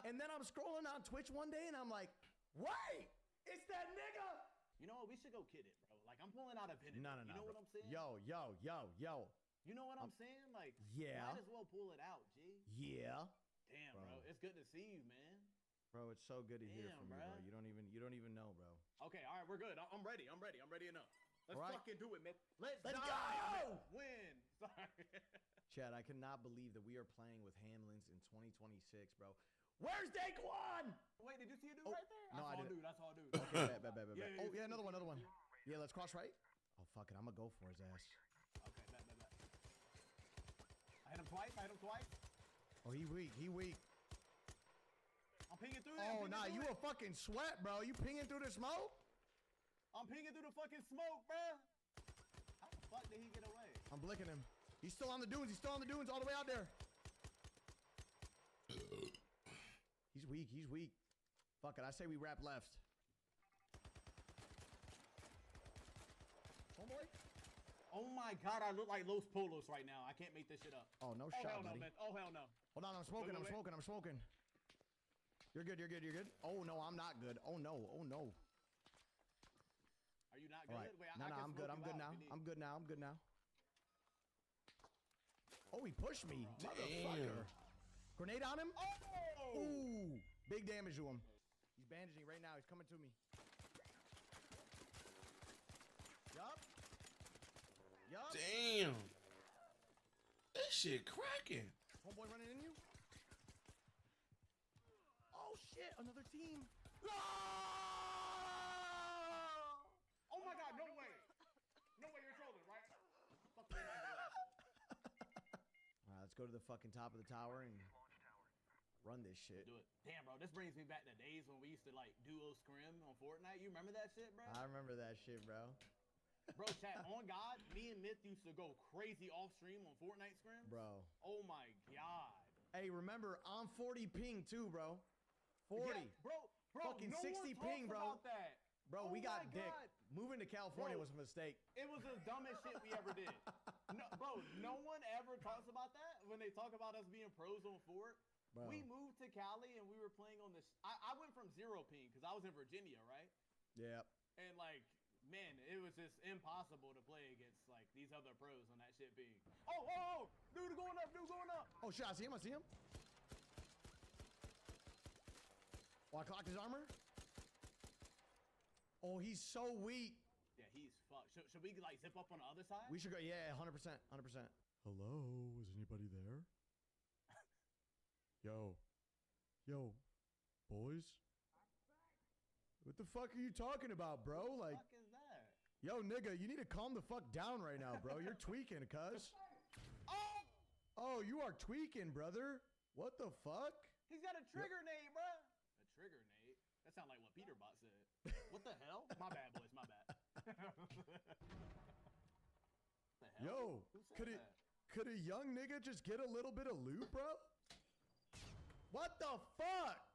And then I'm scrolling on Twitch one day, and I'm like, wait, it's that nigga. You know what? We should go kid it, bro. Like, I'm pulling out a pin. No. You know what I'm saying? Yo. You know what I'm saying? Like, yeah. might as well pull it out, G. Yeah. Damn, bro. It's good to see you, man. Bro, it's so good to hear Damn, from you, bro. You don't even know, bro. Okay, all right, we're good. I'm ready. I'm ready enough. Let's right. fucking do it, man. Let's go! Win. Sorry. Chad, I cannot believe that we are playing with Hamlins in 2026, bro. Where's Daquan? Wait, did you see a dude right there? No, I didn't. I saw a dude. Okay, bet. Yeah, Oh, yeah, another one. Yeah, let's cross right. Oh, fuck it. I'm gonna go for his ass. Okay, bet. I hit him twice. Oh, he weak. I'm pinging through Oh, nah, you a fucking sweat, bro. You pinging through the smoke? I'm pinging through the fucking smoke, bro. How the fuck did he get away? I'm blicking him. He's still on the dunes. All the way out there. He's weak. Fuck it. I say we wrap left. Homeboy? Oh my God, I look like Los Polos right now. I can't make this shit up. Oh, no hell shot, no, buddy. man. Oh, hell no. Hold on, I'm smoking. Wait. I'm smoking. You're good. Oh, no, I'm not good. Oh, no. Are you not good? All right. Wait, No, I'm good. I'm good now. Oh, he pushed me. Motherfucker. Grenade on him? Oh! Ooh. Big damage to him. He's bandaging right now. He's coming to me. Yup. Damn. That shit cracking. Homeboy running in you? Oh, shit. Another team. Oh my God, no way. No way, you're trolling, right? Fuck you, Alright, let's go to the fucking top of the tower and run this shit. do it. Damn, bro, this brings me back to days when we used to like duo scrim on Fortnite. You remember that shit, bro? I remember that shit, bro. Bro, chat, on God, me and Myth used to go crazy off stream on Fortnite scrims. Bro. Oh my God. Hey, remember, I'm 40 ping too, bro. 40. Yeah, bro, Fucking no 60 one ping, talks bro. about that. Bro, Oh we got my dick. God. Moving to California Bro. was a mistake. It was the dumbest shit we ever did. No, bro, no one ever talks about that when they talk about us being pros on Fort. Bro. We moved to Cali and we were playing on this. I went from 0 ping because I was in Virginia, right? Yeah. And like, man, it was just impossible to play against like these other pros on that shit being. Oh, dude going up. Oh shit, I see him. Oh, I clocked his armor. Oh, he's so weak. Yeah, he's fucked. Should we like zip up on the other side? We should go. Yeah, 100%. 100%. Hello, is anybody there? Yo, boys. What the fuck are you talking about, bro? Like, What the fuck is that? yo, nigga, you need to calm the fuck down right now, bro. You're tweaking, cuz. Oh, you are tweaking, brother. What the fuck? He's got a trigger nade, bro. A trigger nade? That sounds like what Peterbot said. What the hell? My bad, boys. My bad. The hell? Yo, Who said that? could a young nigga just get a little bit of loot, bro? What the fuck?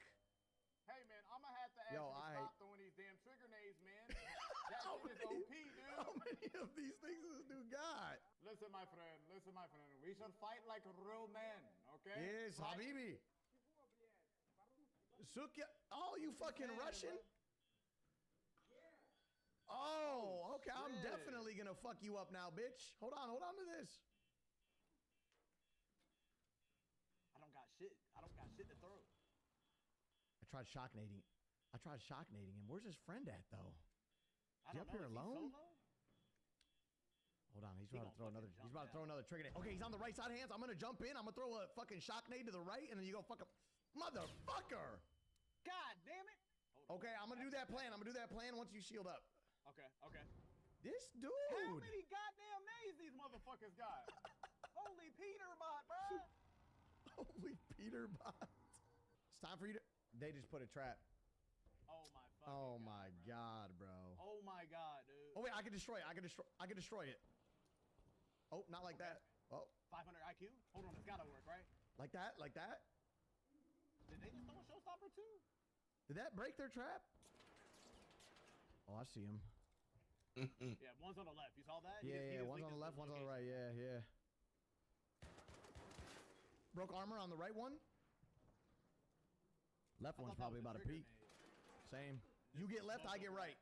Hey man, I'm gonna have to ask Yo, you to stop throwing these damn trigger nades, man. That How shit is many- OP, dude. How many of these things does this dude got? Listen, my friend. We should fight like real men, okay? Yes, Fight- Habibi. Sukya. Oh, you fucking Man, Russian? bro. Oh, okay. I'm shit. definitely gonna fuck you up now, bitch. Hold on to this. I don't got shit. I don't got shit to throw. I tried shocknading him. Where's his friend at, though? I Is he don't up here know. Is he alone? solo? Hold on, he's He about to gonna throw fucking another. jump He's about to throw now. another trigger nade. Okay, he's on the right side of hands. I'm gonna jump in. I'm gonna throw a fucking shocknade to the right, and then you go fuck him, motherfucker. God damn it. Hold on. Okay, I'm gonna do that plan. Once you shield up. Okay. This dude. How many goddamn nades these motherfuckers got? Holy Peterbot, bro. Holy Peter Bot. It's time for you to. They just put a trap. Oh my fucking Oh God, my bro. god, bro. Oh my god, dude. Oh wait, I can destroy it. Oh, not like that. Oh, 500 IQ? Hold on, it's gotta work, right? like that. Did they just throw a showstopper too? Did that break their trap? Oh, I see him. Yeah, one's on the left. You saw that? He Yeah, just one's leaked on the his left, one's on the location. right. Yeah. Broke armor on the right one. Left I one's thought that probably was a about to trigger peek. nade. Same. You get left, I get right.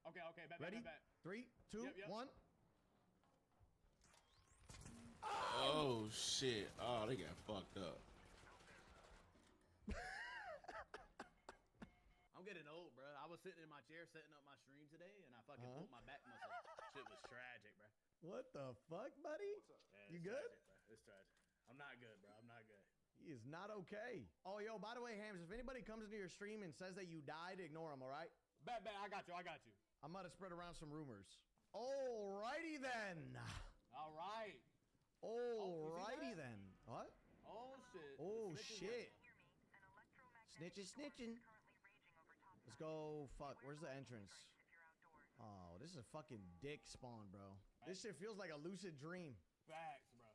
Okay, bet. Ready? 3, 2, Yep. 1. Oh shit! Oh, they got fucked up. I'm getting old, bro. I was sitting in my chair setting up my stream today, and I fucking pulled my back muscle. Shit was tragic, bro. What the fuck, buddy? Yeah, You it's good? Tragic, bro. It's tragic. I'm not good, bro. I'm not good. He is not okay. Oh, yo, by the way, Hams, if anybody comes into your stream and says that you died, ignore them, all right? Bet. I got you. I'm about to spread around some rumors. Alrighty then. All right. Alrighty then. What? Oh, shit. Oh, Snitches shit. in. Snitching. Let's go. Fuck. Where's the entrance? Oh, this is a fucking dick spawn, bro. This shit feels like a lucid dream. Facts, bro.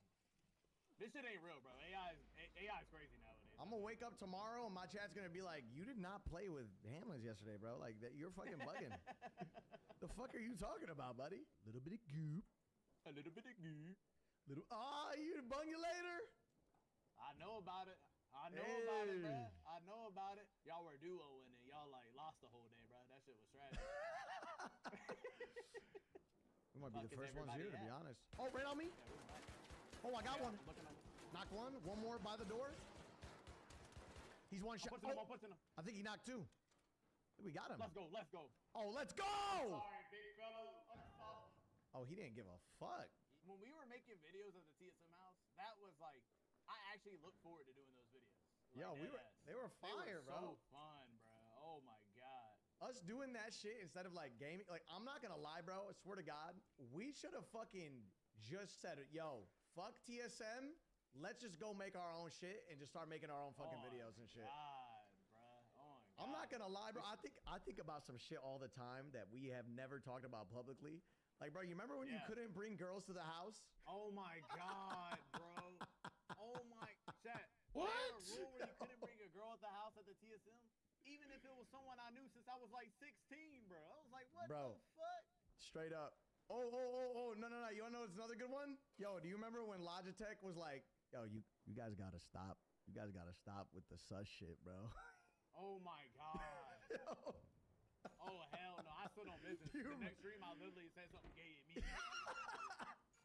This shit ain't real, bro. AI is crazy nowadays. I'm gonna wake up tomorrow and my chat's gonna be like, "You did not play with Hamlins yesterday, bro. Like that, you're fucking bugging." The fuck are you talking about, buddy? Little bit of goop. A little bit of goo. You bungulator. I know about it. I know Hey. about it, bro. I know about it. Y'all were duoing and y'all like lost the whole day, bro. That shit was tragic. We might be Fuck the is first ones everybody here, to be at? honest. Oh, right on me. Yeah, we back. Oh, I got Yeah, one. I'm looking at him. Knocked one. One more by the door. He's one shot. I'm pushing him. I think he knocked two. We got him. Let's go. Oh, let's go. Sorry, big fella. I'm sorry. Oh, he didn't give a fuck. When we were making videos of the TSM house, that was like, I actually look forward to doing those videos. Like, Yo, they were fire, they bro. were so fun, bro. Oh my god. Us doing that shit instead of like gaming. Like, I'm not gonna lie, bro. I swear to God, we should have fucking just said it. Yo, fuck TSM. Let's just go make our own shit and just start making our own fucking videos and shit. God, bro. Oh my god. I'm not gonna lie, bro. I think about some shit all the time that we have never talked about publicly. Like, bro, you remember when you Yeah. couldn't bring girls to the house? Oh my god, bro. Oh my chat. What? They had a rule where you couldn't bring a girl at the house at the TSM, even if it was someone I knew since I was like 16, bro. I was like, what Bro. the fuck? Straight up. Oh, no. You wanna know what's another good one? Yo, do you remember when Logitech was like, yo, you guys gotta stop. You guys gotta stop with the sus shit, bro. Oh my god. Yo. Oh hell no. I still don't listen. You The next stream I literally said something gay at me.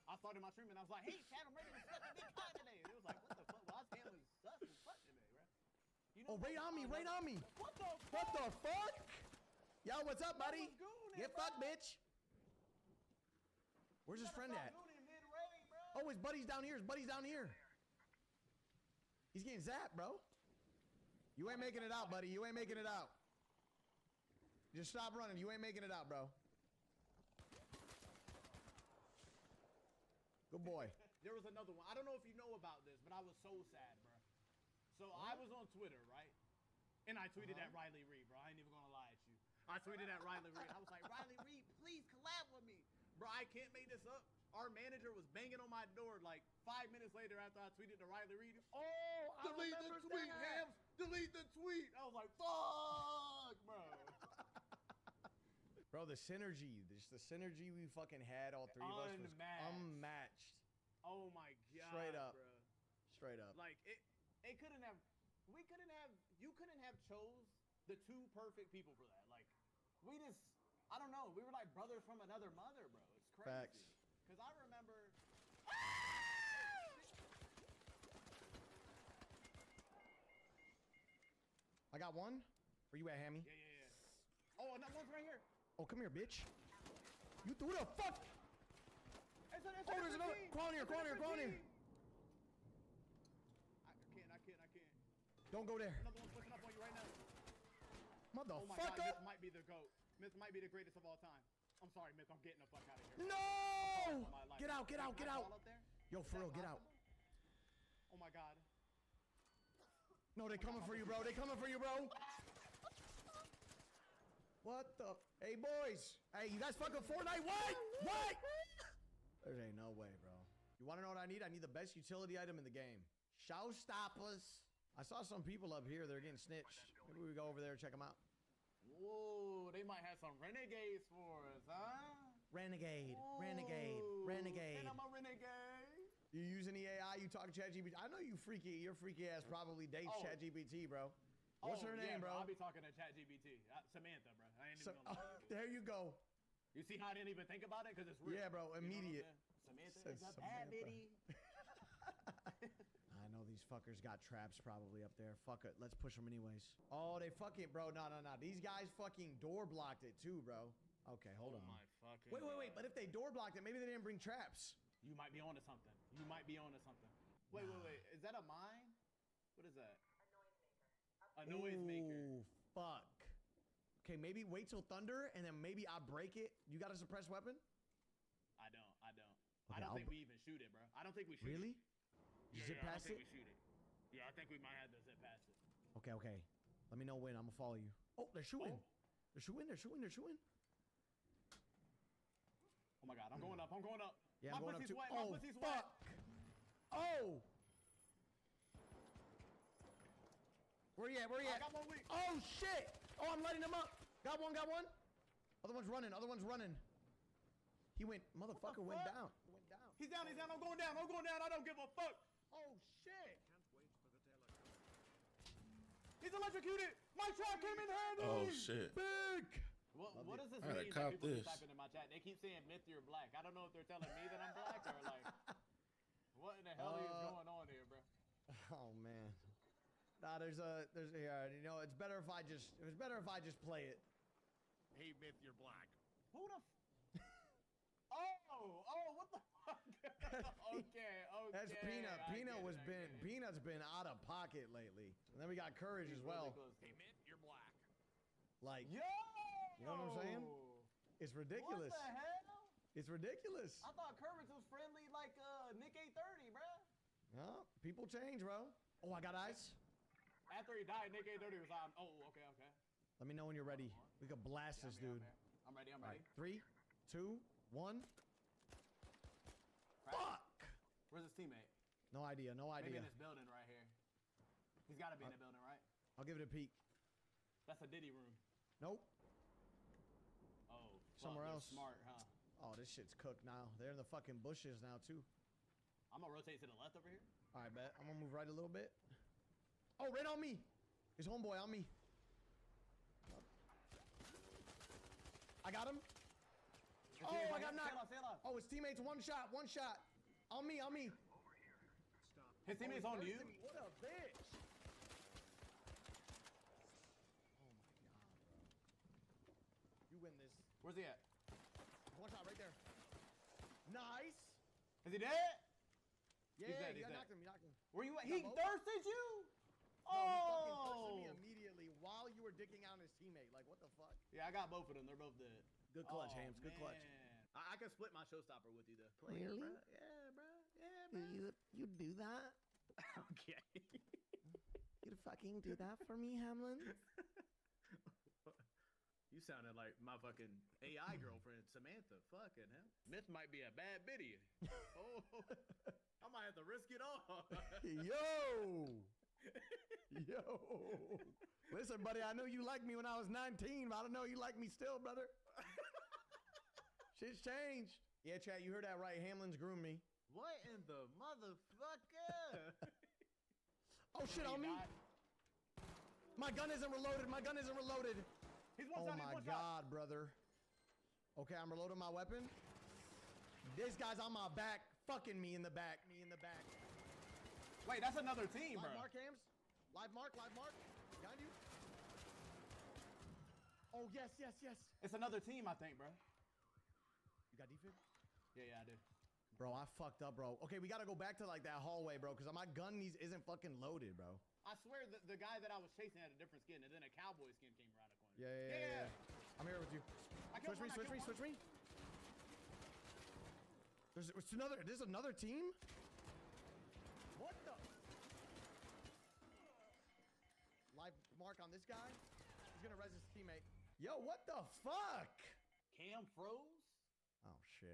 I started my stream and I was like, hey chat, I'm ready to suck a big cock today. And it was like, what the fuck? Well, I was handling sus and fuck today, bro. You know Right on me. What the fuck? What the fuck? Yo, what's up, buddy? What's good, Get bro? fucked, bitch. Where's his friend at? Looting mid-range, bro. Oh, his buddy's down here. His buddy's down here. He's getting zapped, bro. You ain't making it out, buddy. You ain't making it out. Just stop running. You ain't making it out, bro. Good boy. There was another one. I don't know if you know about this, but I was so sad, bro. So I was on Twitter, right? And I tweeted at Riley Reed, bro. I ain't even gonna lie at you. I tweeted at Riley Reed. I was like, Riley Reed, please collab with me. Bro, I can't make this up. Our manager was banging on my door like 5 minutes later after I tweeted to Riley Reed. Oh, delete the tweet, Hams. Delete the tweet. I was like, fuck, bro. Bro, the synergy. The synergy we fucking had, all three of us, was unmatched. Oh my god. Straight up. Bro. Straight up. Like, it couldn't have, you couldn't have chose the two perfect people for that. Like, we just, I don't know. We were like brothers from another mother, bro. It's crazy. Facts. Because I remember. I got one. Where you at, Hammy? Yeah. Oh, another one's right here. Oh, come here, bitch. You threw the fuck. It's Oh, there's another. Crawl in here. I can't. Don't go there. Another one's pushing up on you right now. Motherfucker. Oh my god, Myth might be the GOAT. Myth might be the greatest of all time. I'm sorry, Myth. I'm getting the fuck out of here. No! Get out. Can I fall up there? Yo, for real, get out. Oh my god. No, they coming for you, bro. They coming for you, bro. What the? Hey, boys. Hey, you guys fucking Fortnite? What? There ain't no way, bro. You want to know what I need? I need the best utility item in the game. Showstoppers. I saw some people up here. They're getting snitched. Maybe we go over there and check them out. Whoa, they might have some renegades for us, huh? Renegade. Ooh, And I'm a renegade. You use any AI? You talk ChatGPT? I know your freaky ass probably dates ChatGPT, bro. What's her name, bro? I'll be talking to ChatGPT. Samantha, bro. I ain't even gonna lie to you. There you go. You see how I didn't even think about it? Because it's real. Yeah, bro. Immediate. Samantha Says is a Samantha. bad bitty. I know these fuckers got traps probably up there. Fuck it. Let's push them anyways. Oh, they fucking, bro. No. These guys fucking door blocked it too, bro. Okay, hold on. My fucking Wait. But if they door blocked it, maybe they didn't bring traps. You might be onto something. Wait. Is that a mine? What is that? A noise maker. Ooh, fuck. Okay, maybe wait till thunder and then maybe I break it. You got a suppressed weapon? I don't. Okay, I don't think we even shoot it, bro. I don't think we shoot Really? it. You zip past I don't it? think we shoot it. Yeah, I think we might have to zip past it. Okay. Let me know when. I'm gonna follow you. Oh, they're shooting. Oh. They're shooting. Oh my god, I'm going up. Yeah, I'm going up pussy's too. wet. Oh, My pussy's fuck. wet. Oh. Where you at? I got one weak. Oh, shit. Oh, I'm lighting them up. Got one. Other one's running. He went, motherfucker went fuck? down. He's down. I'm going down. I don't give a fuck. Oh shit. He's electrocuted. My shot came in handy. Oh shit. Big. What does this I gotta mean? cop That people this. keep typing in my chat. They keep saying Myth, you're black. I don't know if they're telling me that I'm black or like, what in the hell is going on here, bro? Oh man. Nah, there's yeah, you know, it's better if I just play it. Hey, Myth, you're black. Who the? Oh, what the fuck? Okay. That's Peanut. I get it. Peanut's been out of pocket lately. And then we got Courage as well. Hey, Myth, you're black. Like, Yo! you know what I'm saying? It's ridiculous. What the hell? It's ridiculous. I thought Courage was friendly like Nick 830, bro. Yeah, people change, bro. Oh, I got eyes. After he died, Nick 830 was on. Oh, okay. Let me know when you're ready. We could blast this dude. I'm ready. All right, 3, 2, 1. Fuck! Where's his teammate? No idea. Maybe in this building right here. He's got to be in the building, right? I'll give it a peek. That's a Diddy room. Nope. Oh, Somewhere they're else. Smart, huh? Oh, this shit's cooked now. They're in the fucking bushes now, too. I'm gonna rotate to the left over here. All right, bet. I'm gonna move right a little bit. Oh, right on me. His homeboy on me. I got him. Oh, I got knocked. Stay alive. Oh, his teammates one shot. On me. His teammate's on you? What a bitch. Oh my god, bro. You win this. Where's he at? One shot right there. Nice. Is he dead? Yeah, dead, you he's dead. knocked him. You knocked him. Where you at? You He got both? thirsted you? Bro, he fucking Oh! thirsted me immediately while you were dicking out his teammate. Like, what the fuck? Yeah, I got both of them. They're both dead. Good clutch, Oh, Hams. Good clutch. man. I can split my showstopper with you, though. Really? Yeah, bro. Yeah, bro. You do that? Okay. You'd fucking do that for me, Hamlin? You sounded like my fucking AI girlfriend, Samantha. Fucking hell. This might be a bad video. Oh, I might have to risk it all. Yo! Yo! Listen, buddy, I know you liked me when I was 19, but I don't know you like me still, brother. Shit's changed. Yeah, Chad, you heard that right. Hamlin's groomed me. What in the motherfucker? Oh, shit on me. My gun isn't reloaded. My gun isn't reloaded. He's one Oh shot, my God, brother. Okay, I'm reloading my weapon. This guy's on my back, fucking me in the back. Wait, that's another team, bro. Live mark, Hams. Live mark. Behind you. Oh, yes. It's another team, I think, bro. You got defib? Yeah, I do. Bro, I fucked up, bro. Okay, we gotta go back to like that hallway, bro, because my gun isn't fucking loaded, bro. I swear the guy that I was chasing had a different skin, and then a cowboy skin came around the corner. Yeah. I'm here with you. Switch me. There's another team? What the? Live mark on this guy. He's gonna res his teammate. Yo, what the fuck? Cam froze? Oh, shit.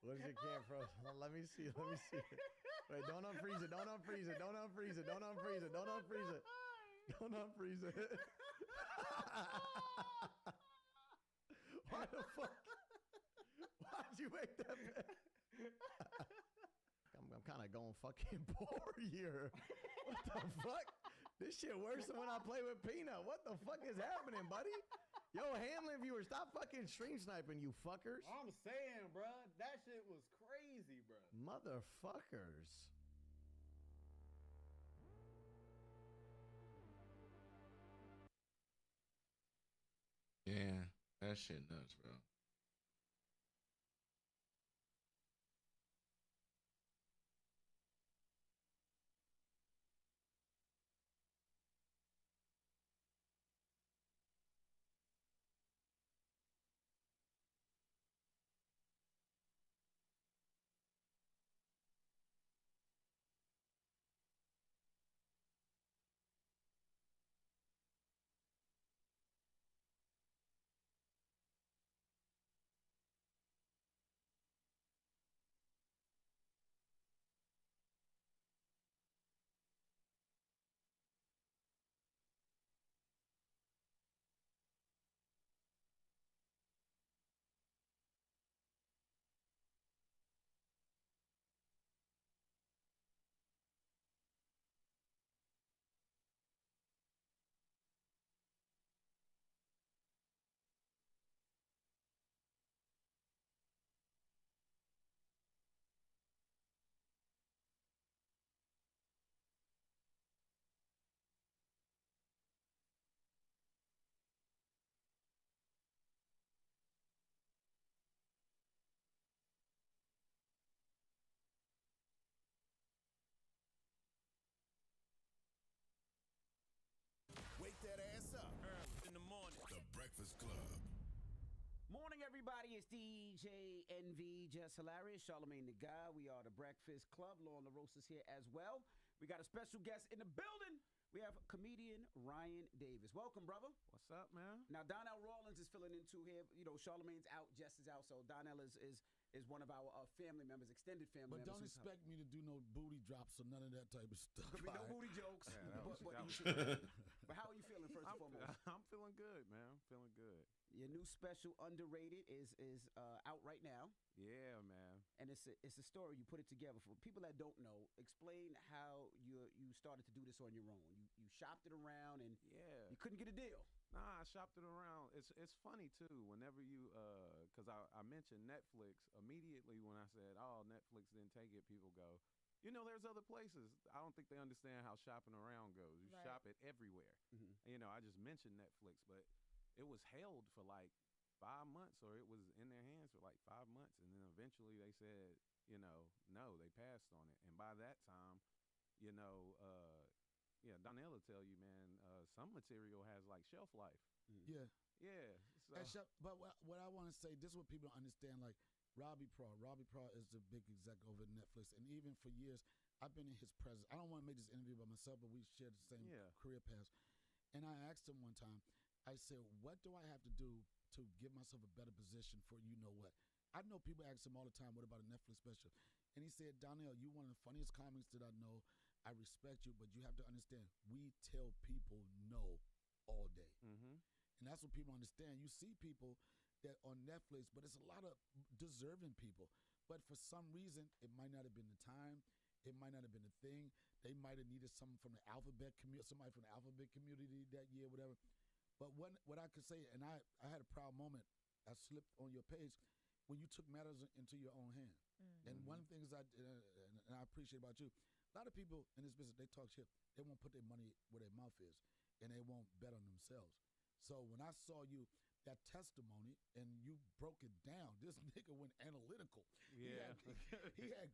What is your cam froze? Let me see. Wait, don't unfreeze it. Don't unfreeze it. Don't unfreeze it. Why the fuck? Why'd you make that? I'm kind of going fucking poor here. What the fuck? This shit worse than when I play with Peanut. What the fuck is happening, buddy? Yo, Hamlin viewers, stop fucking stream sniping, you fuckers. I'm saying, bro, that shit was crazy, bro. Motherfuckers. Yeah, that shit nuts, bro. Wake that ass up early in the morning. The Breakfast Club. Morning, everybody. It's DJ NV, Just Hilarious, Charlamagne the Guy. We are the Breakfast Club. Lauren LaRosa is here as well. We got a special guest in the building. We have comedian Ryan Davis. Welcome, brother. What's up, man? Now, Donnell Rawlins is filling in too here. You know, Charlamagne's out, Jess is out, so Donnell is one of our family members, extended family But members. don't expect me to do no booty drops or none of that type of stuff. Could be no all right? booty jokes. Yeah, But how are you feeling, first and foremost? I'm feeling good, man. I'm feeling good. Your new special, Underrated, is out right now. Yeah, man. And it's a story. You put it together. For people that don't know, explain how you started to do this on your own. You shopped it around and Yeah. you couldn't get a deal. Nah, I shopped it around. It's funny too. Whenever you because I mentioned Netflix immediately when I said, oh, Netflix didn't take it. People go, you know, there's other places. I don't think they understand how shopping around goes. You shop it everywhere. Mm-hmm. You know, I just mentioned Netflix, but it was held for like 5 months, or it was in their hands for like 5 months, and then eventually they said, no, they passed on it. And by that time, yeah, Donnell will tell you, man, some material has like shelf life. Yeah. Yeah. But what I want to say, this is what people don't understand. Like Robbie Praw is the big exec over at Netflix, and even for years, I've been in his presence. I don't want to make this interview by myself, but we share the same career paths. And I asked him one time, I said, what do I have to do to give myself a better position for you know what? I know people ask him all the time, what about a Netflix special? And he said, Donnell, you're one of the funniest comics that I know. I respect you, but you have to understand, we tell people no all day. Mm-hmm. And that's what people understand. You see people that on Netflix, but it's a lot of deserving people. But for some reason, it might not have been the time. It might not have been the thing. They might have needed somebody from the alphabet community that year, whatever. But what I could say, and I had a proud moment, I slipped on your page, when you took matters into your own hand. Mm-hmm. And one of the things and I appreciate about you, a lot of people in this business, they talk shit. They won't put their money where their mouth is, and they won't bet on themselves. So when I saw you, that testimony, and you broke it down, this nigga went analytical. Yeah. He had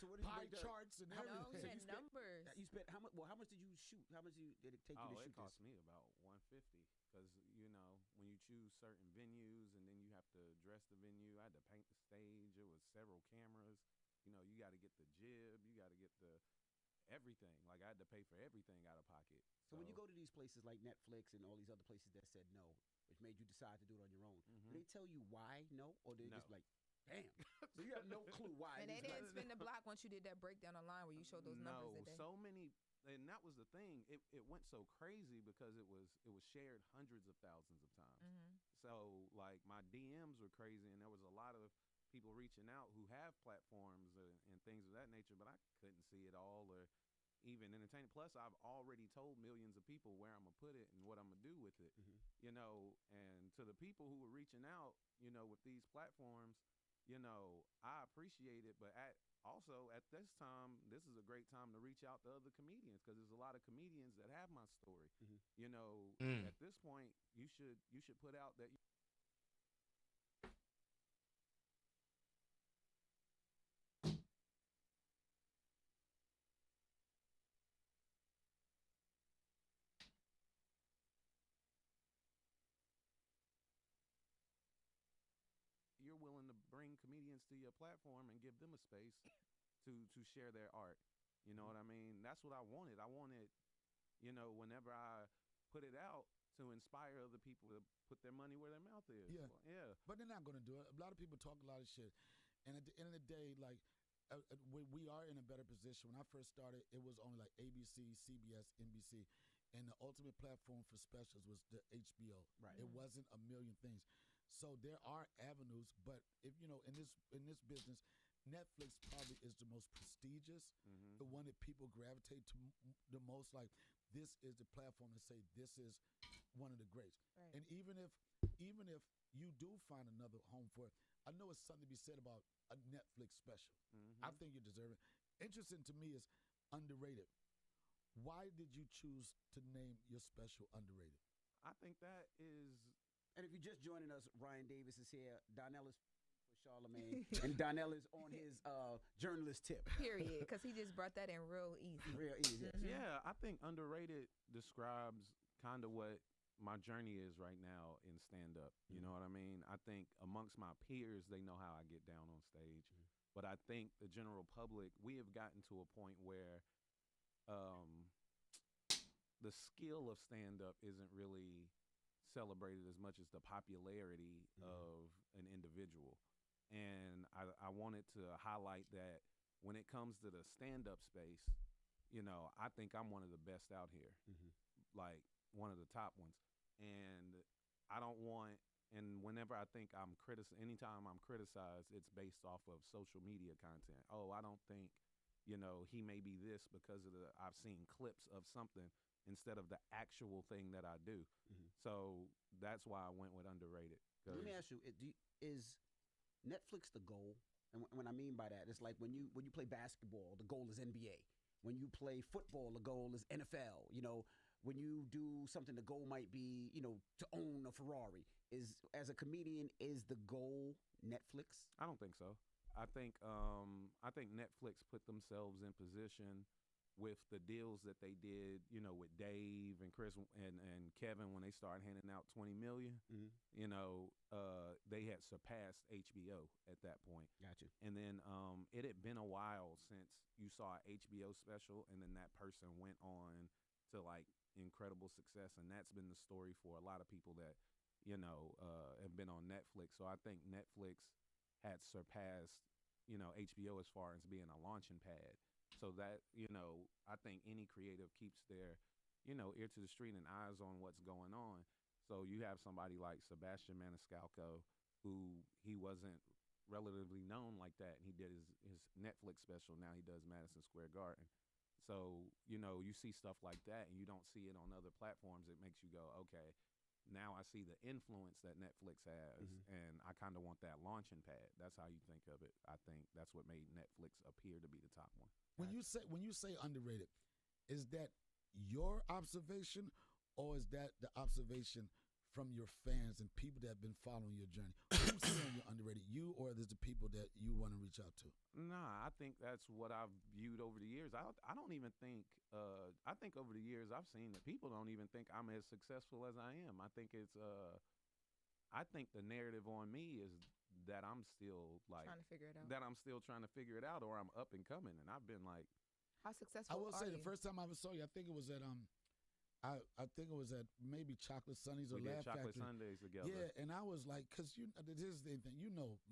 So what did pie charts and everything. No, he had numbers. You spent how much? Well, how much did you shoot? How much did it take you to shoot It cost this? me about $150 because when you choose certain venues and then you have to dress the venue, I had to paint the stage. It was several cameras. You got to get the jib, you got to get the everything. Like I had to pay for everything out of pocket. So when you go to these places like Netflix and all these other places that said no, which made you decide to do it on your own, do they tell you why no, or they just like, damn? So you have no clue why. And they didn't spin the block once you did that breakdown online where you showed those numbers. No, Did they? so many, and that was the thing. It went so crazy because it was shared hundreds of thousands of times. Mm-hmm. So like my DMs were crazy, and there was a lot of people reaching out who have platforms and things of that nature, but I couldn't see it all or even entertain. Plus, I've already told millions of people where I'm gonna put it and what I'm gonna do with it. And to the people who were reaching out, with these platforms, I appreciate it, but also at this time, this is a great time to reach out to other comedians because there's a lot of comedians that have my story. At this point, you should put out that. You're willing to bring comedians to your platform and give them a space to share their art. You know what I mean? That's what I wanted. I wanted, whenever I put it out, to inspire other people to put their money where their mouth is. Yeah. Yeah. But they're not going to do it. A lot of people talk a lot of shit. And at the end of the day, like, we are in a better position. When I first started, it was only like ABC, CBS, NBC. And the ultimate platform for specials was the HBO. Right. It wasn't a million things. So there are avenues, but if in this business, Netflix probably is the most prestigious, the one that people gravitate to the most. Like, this is the platform to say this is one of the greats. Right. And even if you do find another home for it, I know it's something to be said about a Netflix special. I think you deserve it. Interesting to me is underrated. Why did you choose to name your special Underrated? I think that is. And if you're just joining us, Ryan Davis is here. Donnell is for Charlemagne, and Donnell is on his journalist tip. Period, because he just brought that in real easy. Real easy. Yeah, I think Underrated describes kind of what my journey is right now in stand-up. You know what I mean? I think amongst my peers, they know how I get down on stage. But I think the general public, we have gotten to a point where the skill of stand-up isn't really celebrated as much as the popularity of an individual. And I wanted to highlight that when it comes to the stand-up space, I think I'm one of the best out here, like one of the top ones. And I don't want, and whenever I think anytime I'm criticized, it's based off of social media content. Oh, I don't think, he may be this because I've seen clips of something instead of the actual thing that I do. So that's why I went with Underrated. Let me ask you, is Netflix the goal? And what I mean by that, it's like when you play basketball, the goal is NBA. When you play football, the goal is NFL. when you do something, the goal might be, to own a Ferrari. As a comedian, is the goal Netflix? I don't think so. I think Netflix put themselves in position with the deals that they did, with Dave and Chris and Kevin when they started handing out $20 million. They had surpassed HBO at that point. Gotcha. And then it had been a while since you saw an HBO special, and then that person went on to like incredible success, and that's been the story for a lot of people that have been on Netflix. So I think Netflix had surpassed HBO as far as being a launching pad. So that, I think any creative keeps their, ear to the street and eyes on what's going on. So you have somebody like Sebastian Maniscalco, who he wasn't relatively known like that. And he did his Netflix special. Now he does Madison Square Garden. So, you see stuff like that and you don't see it on other platforms. It makes you go, okay, now I see the influence that Netflix has, and I kind of want that launching pad. That's how you think of it. I think that's what made Netflix appear to be the top one. When you say underrated, is that your observation, or is that the observation from your fans and people that have been following your journey? Who's saying you're underrated, you or is it the people that you want to reach out to? Nah, I think that's what I've viewed over the years. I don't even think. I think over the years I've seen that people don't even think I'm as successful as I am. I think it's. I think the narrative on me is that I'm still like trying to figure it out. That I'm still trying to figure it out, or I'm up and coming, and I've been like. How successful I will say you? the first time I ever saw you, I think it was at I think it was at maybe Chocolate Sundays or We did Laugh Chocolate Factory. Sundays together. Yeah, and I was like, because this is the thing,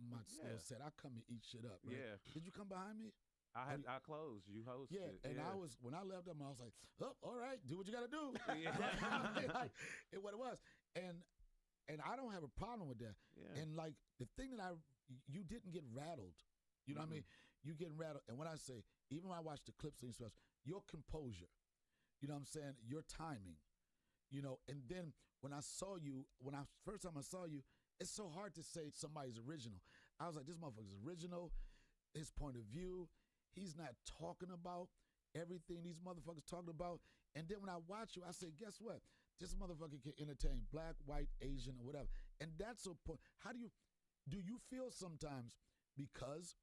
my skill set. I come and eat shit up. Right? Yeah. Did you come behind me? I closed. You hosted. Yeah, and I was when I left them, I was like, oh, all right, do what you got to do. Yeah. Like, what it was, and I don't have a problem with that. Yeah. And like the thing that you didn't get rattled. You know what I mean? You getting rattled, and when I say, even when I watch the clips of your special, your composure, you know what I'm saying, your timing. And then when I saw you, first time I saw you, it's so hard to say somebody's original. I was like, this motherfucker's original, his point of view. He's not talking about everything these motherfuckers talking about. And then when I watch you, I say, guess what? This motherfucker can entertain black, white, Asian, or whatever. And that's a point. How do you feel sometimes because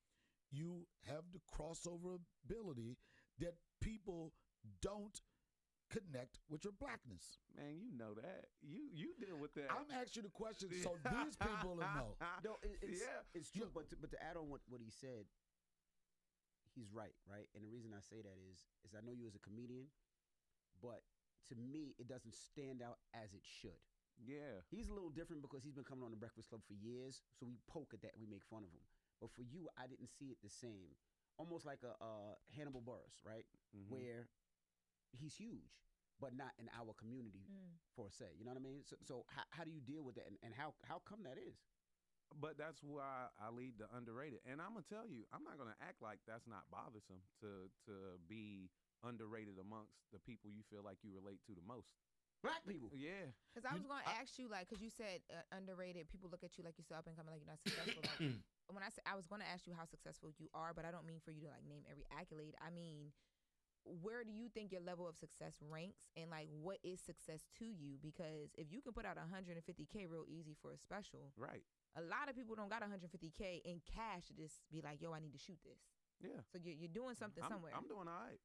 you have the crossover ability that people don't connect with your blackness? Man, you know that. You deal with that. I'm asking the question so these people will know. No, it's true. But to add on what he said, he's right? And the reason I say that is I know you as a comedian, but to me, it doesn't stand out as it should. Yeah. He's a little different because he's been coming on the Breakfast Club for years, so we poke at that, we make fun of him. But for you, I didn't see it the same. Almost like a Hannibal Buress, right? Where he's huge, but not in our community, for say. You know what I mean? So how do you deal with that, and how come that is? But that's why I lead the underrated. And I'm going to tell you, I'm not going to act like that's not bothersome to be underrated amongst the people you feel like you relate to the most. Black people. Yeah. Because I was going to ask you, because you said underrated, people look at you like you're still up and coming, like you're not successful. When I was going to ask you how successful you are, but I don't mean for you to name every accolade. I mean, where do you think your level of success ranks, and what is success to you? Because if you can put out 150K real easy for a special, right? A lot of people don't got 150K in cash to just be like, yo, I need to shoot this. Yeah. So you're doing something somewhere. I'm doing all right.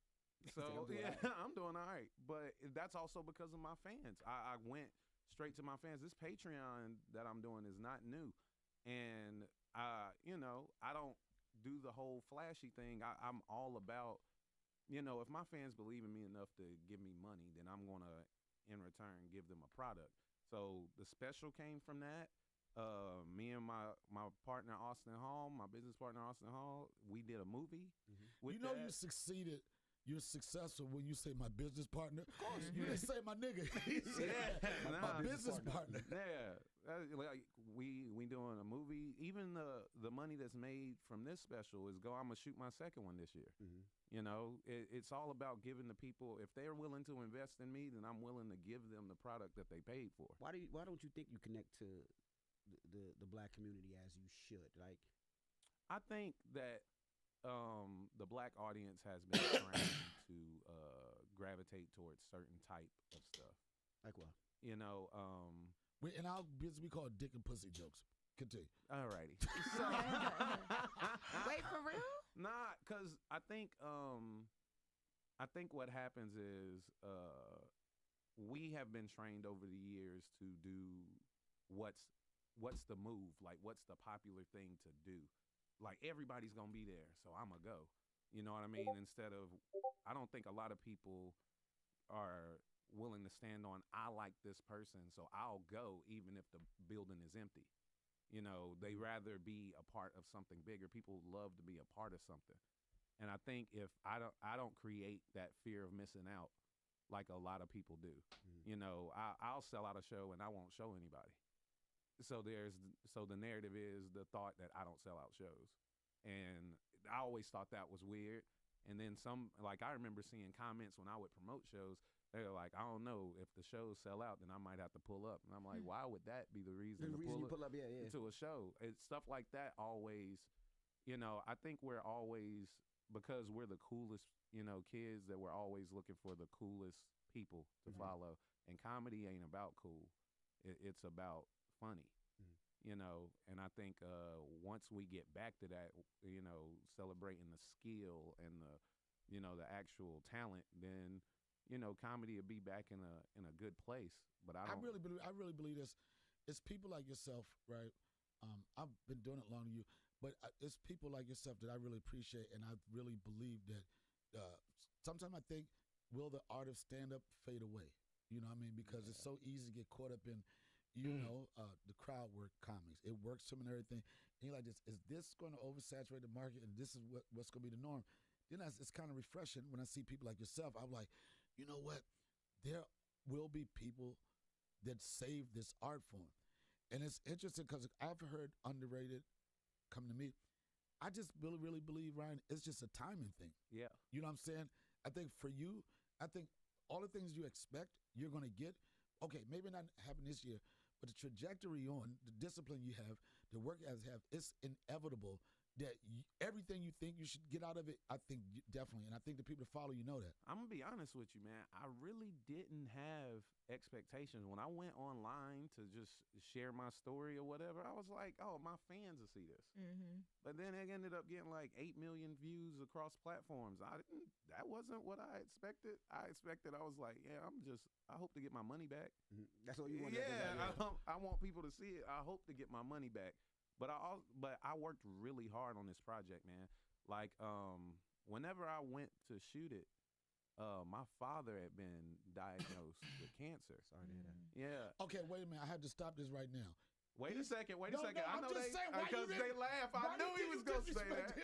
So I'm doing all right, but that's also because of my fans. I went straight to my fans. This Patreon that I'm doing is not new, and I don't do the whole flashy thing. I'm all about, if my fans believe in me enough to give me money, then I'm gonna in return give them a product. So the special came from that. Me and my partner Austin Hall, my business partner Austin Hall, we did a movie. With that. You succeeded. You're successful when you say my business partner. Of course, you didn't say my nigga. My business partner. Yeah, like we doing a movie. Even the money that's made from this special is I'm gonna shoot my second one this year. It's all about giving the people. If they're willing to invest in me, then I'm willing to give them the product that they paid for. Why don't you think you connect to the black community as you should? I think that the black audience has been trained to gravitate towards certain type of stuff. Like what? You know, And our business we call dick and pussy jokes. Continue. Alrighty. Wait, for real? Nah, cause I think what happens is we have been trained over the years to do what's the move, like what's the popular thing to do. Like everybody's gonna be there, so I'ma go. You know what I mean? Instead of, I don't think a lot of people are willing to stand on, I like this person, so I'll go even if the building is empty. You know, they rather be a part of something bigger. People love to be a part of something. And I think if I don't create that fear of missing out like a lot of people do. You know, I'll sell out a show and I won't show anybody. So the narrative is the thought that I don't sell out shows. And I always thought that was weird. And then I remember seeing comments when I would promote shows. They're like, I don't know, if the shows sell out, then I might have to pull up. And I'm like, why would that be the reason to pull up to a show? It's stuff like that always, you know, I think we're always, because we're the coolest, you know, kids, that we're always looking for the coolest people to follow. And comedy ain't about cool. It's about funny, you know. And I think once we get back to that, you know, celebrating the skill and the, you know, the actual talent, then, you know, comedy will be back in a good place. But I really believe this. It's people like yourself, right? I've been doing it longer than you, but it's people like yourself that I really appreciate, and I really believe that. Sometimes I think, will the art of stand-up fade away? You know what I mean? Because it's so easy to get caught up in, you know, the crowd work comics. It works for them and everything. And you're like, is this going to oversaturate the market? And this is what's going to be the norm? Then it's kind of refreshing when I see people like yourself. I'm like, you know what? There will be people that save this art form. And it's interesting because I've heard underrated come to me. I just really, really believe, Ryan, it's just a timing thing. Yeah. You know what I'm saying? I think for you, I think all the things you expect, you're going to get. Okay, maybe not happen this year, but the trajectory you're on, the discipline you have, the work you have, it's inevitable that everything you think you should get out of it, I think definitely. And I think the people that follow you know that. I'm going to be honest with you, man. I really didn't have expectations. When I went online to just share my story or whatever, I was like, oh, my fans will see this. But then it ended up getting like 8 million views across platforms. That wasn't what I expected. I was like, yeah, I hope to get my money back. That's what you want. Yeah, I want people to see it. I hope to get my money back. But I worked really hard on this project, man. Like, whenever I went to shoot it, my father had been diagnosed with cancer. Sorry to hear that. Yeah. Okay, wait a minute. I have to stop this right now. Wait a second. No, I know I'm just saying, why because they laugh. I knew he was going to say that.